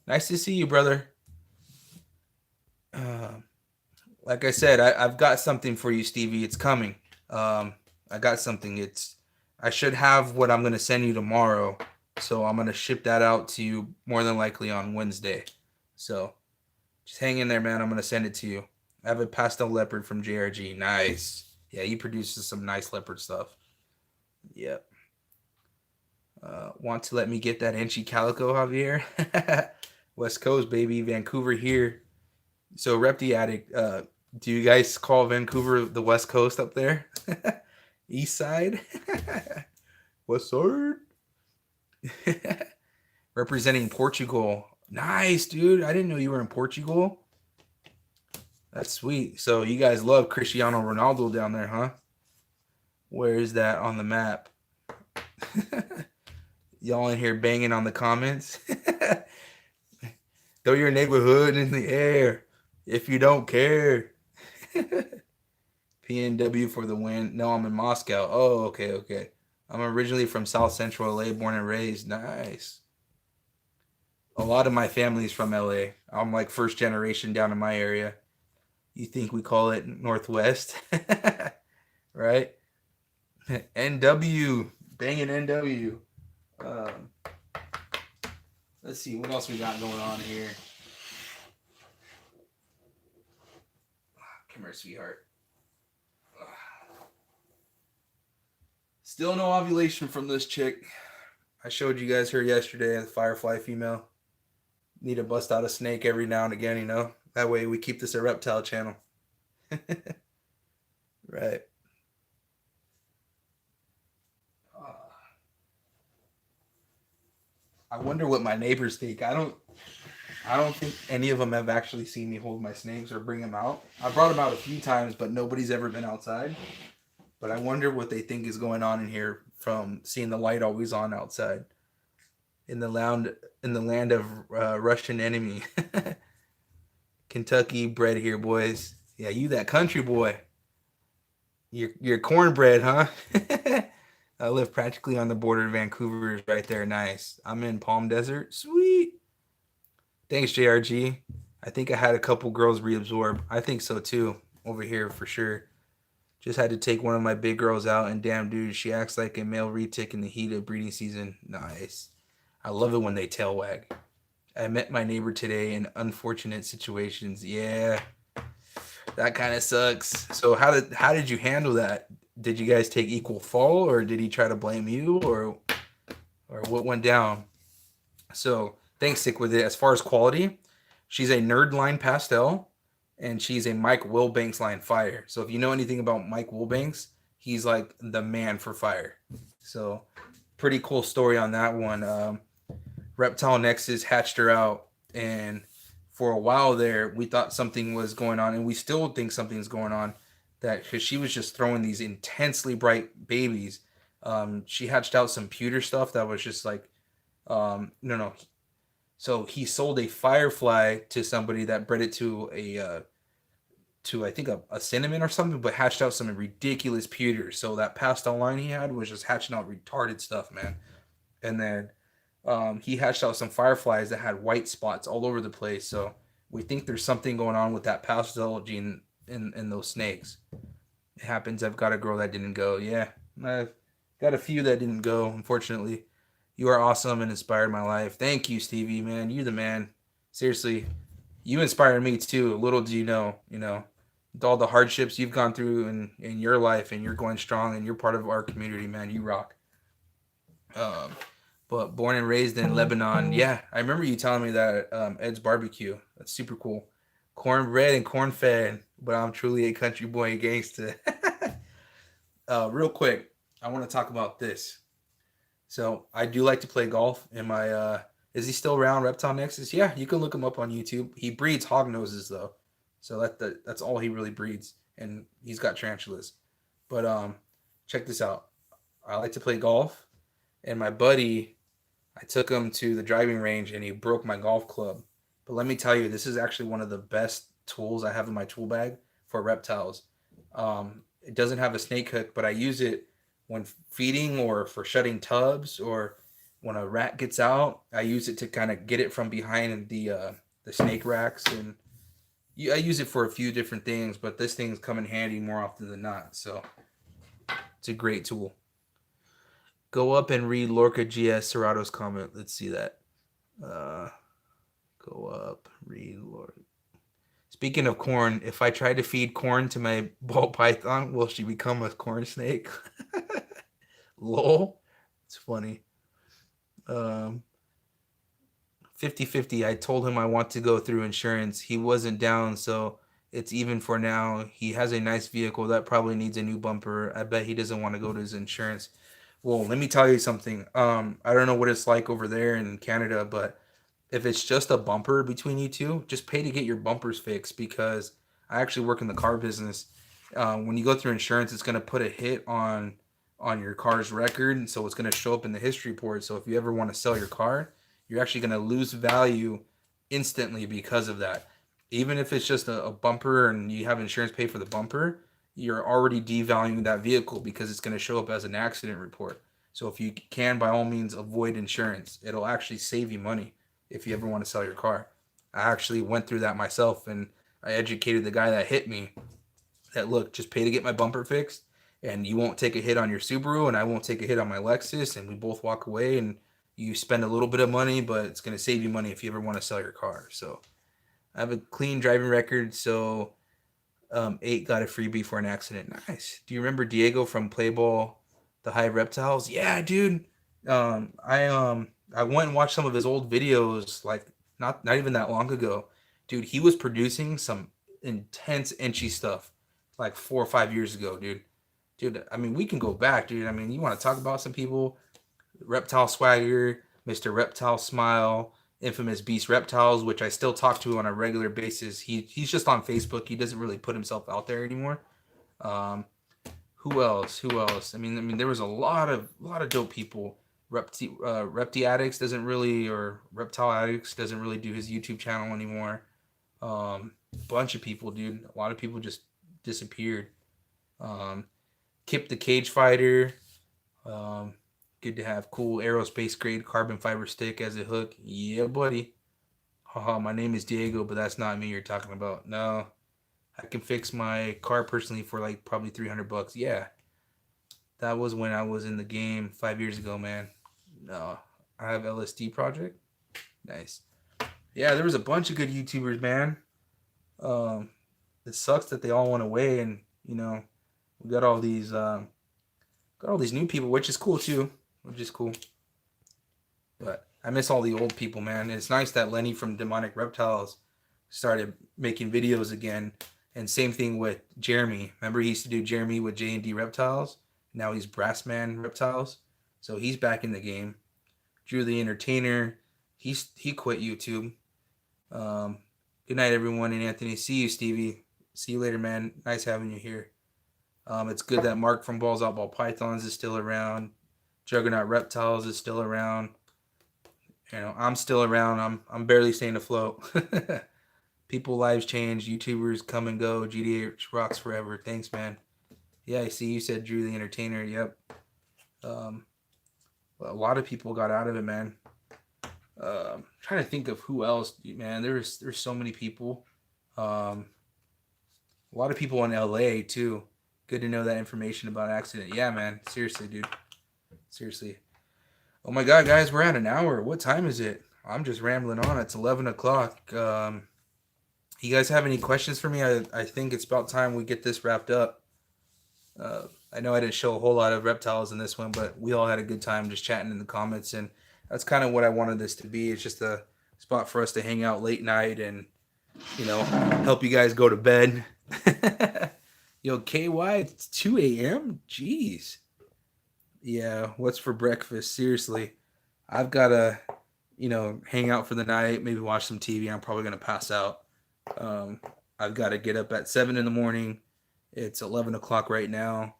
Nice to see you, brother. Like I said, I've got something for you, Stevie. It's coming. I got something. I should have what I'm gonna send you tomorrow, so I'm gonna ship that out to you more than likely on Wednesday. So just hang in there, man. I'm gonna send it to you. I have a pastel leopard from JRG. Nice. Yeah, he produces some nice leopard stuff. Yep. Want to let me get that Enchi Calico, Javier? West Coast, baby. Vancouver here. So, Repti Addict, do you guys call Vancouver the West Coast up there? East side? West side? Representing Portugal. Nice, dude. I didn't know you were in Portugal. That's sweet. So, you guys love Cristiano Ronaldo down there, huh? Where is that on the map? Y'all in here banging on the comments? Throw your neighborhood in the air if you don't care. PNW for the win. No, I'm in Moscow. Oh, okay. I'm originally from South Central LA, born and raised. Nice. A lot of my family's from LA. I'm like first generation down in my area. You think we call it Northwest? Right? NW. Banging NW. Let's see what else we got going on here. Come here, sweetheart. Still no ovulation from this chick. I showed you guys her yesterday, the Firefly female. Need to bust out a snake every now and again, you know? That way we keep this a reptile channel. Right. I wonder what my neighbors think. I don't think any of them have actually seen me hold my snakes or bring them out. I brought them out a few times, but nobody's ever been outside. But I wonder what they think is going on in here from seeing the light always on outside. In the land of Russian enemy. Kentucky bred here, boys. Yeah, you that country boy. You're cornbread, huh? I live practically on the border of Vancouver. Is right there. Nice. I'm in Palm Desert. Sweet. Thanks, JRG. I think I had a couple girls reabsorb. I think so too. Over here for sure. Just had to take one of my big girls out, and damn, dude, she acts like a male retic in the heat of breeding season. Nice. I love it when they tail wag. I met my neighbor today in unfortunate situations. Yeah, that kind of sucks. So how did you handle that? Did you guys take equal fall, or did he try to blame you, or what went down? So thanks, stick with it. As far as quality, she's a nerd line pastel, and she's a Mike Wilbanks line fire. So if you know anything about Mike Wilbanks, he's like the man for fire. So pretty cool story on that one. Reptile Nexus hatched her out, and for a while there, we thought something was going on, and we still think something's going on. That because she was just throwing these intensely bright babies. She hatched out some pewter stuff that was just like, no. So he sold a firefly to somebody that bred it to I think a cinnamon or something, but hatched out some ridiculous pewter. So that pastel line he had was just hatching out retarded stuff, man. And then he hatched out some fireflies that had white spots all over the place. So we think there's something going on with that pastel gene in those snakes. It happens. I've got a girl that didn't go. Yeah, I've got a few that didn't go, unfortunately. You are awesome and inspired my life. Thank you, Stevie, man. You're the man. Seriously, you inspired me too. Little do you know, with all the hardships you've gone through in your life, and you're going strong, and you're part of our community, man. You rock. Um, but born and raised in Lebanon, yeah, I remember you telling me that Ed's barbecue. That's super cool. Cornbread and corn fed, but I'm truly a country boy and gangsta. Real quick, I want to talk about this. So I do like to play golf. In my is he still around? Reptile Nexus? Yeah, you can look him up on YouTube. He breeds hog noses though, so that's all he really breeds, and he's got tarantulas. But check this out. I like to play golf, and my buddy, I took him to the driving range, and he broke my golf club. But let me tell you, this is actually one of the best tools I have in my tool bag for reptiles. It doesn't have a snake hook, but I use it when feeding or for shutting tubs, or when a rat gets out. I use it to kind of get it from behind the snake racks, and I use it for a few different things. But this thing's come in handy more often than not, so it's a great tool. Go up and read Lorca GS Serrato's comment. Let's see that. Uh, Go up, read Lorca. Speaking of corn, if I try to feed corn to my ball python, will she become a corn snake? Lol. It's funny. Um, 50-50. I told him I want to go through insurance. He wasn't down, so it's even for now. He has a nice vehicle that probably needs a new bumper. I bet he doesn't want to go to his insurance. Well, let me tell you something. I don't know what it's like over there in Canada, but if it's just a bumper between you two, just pay to get your bumpers fixed, because I actually work in the car business. When you go through insurance, it's going to put a hit on your car's record, and so it's going to show up in the history report. So if you ever want to sell your car, you're actually going to lose value instantly because of that. Even if it's just a bumper and you have insurance pay for the bumper, you're already devaluing that vehicle because it's going to show up as an accident report. So if you can, by all means, avoid insurance. It'll actually save you money if you ever want to sell your car. I actually went through that myself, and I educated the guy that hit me that, look, just pay to get my bumper fixed, and you won't take a hit on your Subaru, and I won't take a hit on my Lexus, and we both walk away, and you spend a little bit of money, but it's going to save you money if you ever want to sell your car. So I have a clean driving record, so 8 got a freebie for an accident. Nice. Do you remember Diego from Playball, the Hive Reptiles? Yeah, dude. I went and watched some of his old videos, like not even that long ago. Dude, he was producing some intense inchy stuff like 4 or 5 years ago, dude. Dude, I mean, we can go back, dude. I mean, you want to talk about some people? Reptile Swagger, Mr. Reptile Smile, Infamous Beast Reptiles, which I still talk to on a regular basis. He's just on Facebook. He doesn't really put himself out there anymore. Um, who else? Who else? I mean, there was a lot of dope people. Repti Addicts doesn't really, or Reptile Addicts doesn't really do his YouTube channel anymore. Bunch of people, dude. A lot of people just disappeared. Kip the Cage Fighter. Good to have cool aerospace grade carbon fiber stick as a hook. Yeah, buddy. Haha, my name is Diego, but that's not me you're talking about. No, I can fix my car personally for like probably $300. Yeah, that was when I was in the game 5 years ago, man. No, I have LSD project. Nice. Yeah, there was a bunch of good YouTubers, man. Um, it sucks that they all went away, and we got all these new people, which is cool too, which is cool. But I miss all the old people, man. It's nice that Lenny from Demonic Reptiles started making videos again. And same thing with Jeremy. Remember he used to do Jeremy with J&D Reptiles? Now he's Brassman Reptiles. So he's back in the game. Drew the Entertainer, he quit YouTube. Um, Good night, everyone. And Anthony, see you, Stevie. See you later, man. Nice having you here. It's good that Mark from Balls Out Ball Pythons is still around. Juggernaut Reptiles is still around. I'm still around. I'm barely staying afloat. People lives change. YouTubers come and go. GDH rocks forever. Thanks, man. Yeah, I see you said Drew the Entertainer. Yep. Um, a lot of people got out of it, man. Trying to think of who else, man. There's so many people. Um, a lot of people in LA too. Good to know that information about accident. Yeah, man. Seriously, dude. Seriously. Oh my God, guys, we're at an hour. What time is it? I'm just rambling on. It's 11 o'clock. You guys have any questions for me? I think it's about time we get this wrapped up. I know I didn't show a whole lot of reptiles in this one, but we all had a good time just chatting in the comments, and that's kind of what I wanted this to be. It's just a spot for us to hang out late night and help you guys go to bed. Yo, KY, it's 2 a.m. Jeez. Yeah, what's for breakfast? Seriously, I've got to hang out for the night, maybe watch some TV. I'm probably gonna pass out. Um, I've got to get up at 7 in the morning. It's 11 o'clock right now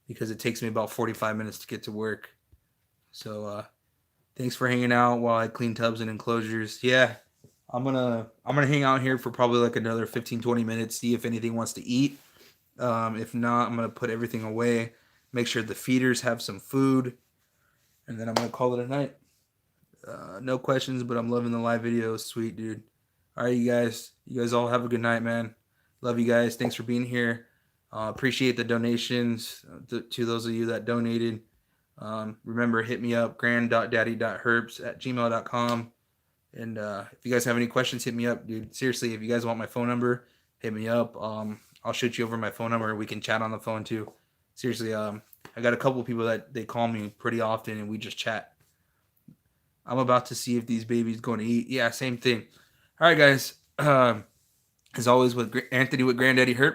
because it takes me about 45 minutes to get to work. So thanks for hanging out while I clean tubs and enclosures. Yeah, I'm gonna hang out here for probably like another 15-20 minutes, see if anything wants to eat. If not, I'm gonna put everything away, make sure the feeders have some food, and then I'm gonna call it a night. No questions, but I'm loving the live videos. Sweet, dude. All right, you guys. You guys all have a good night, man. Love you guys. Thanks for being here. Appreciate the donations to those of you that donated. Remember, hit me up, grand.daddy.herps@gmail.com. And if you guys have any questions, hit me up, dude. Seriously, if you guys want my phone number, hit me up. I'll shoot you over my phone number. We can chat on the phone too. Seriously, I got a couple people that they call me pretty often, and we just chat. I'm about to see if these babies going to eat. Yeah, same thing. All right, guys. As always, with Anthony with Granddaddy Herps.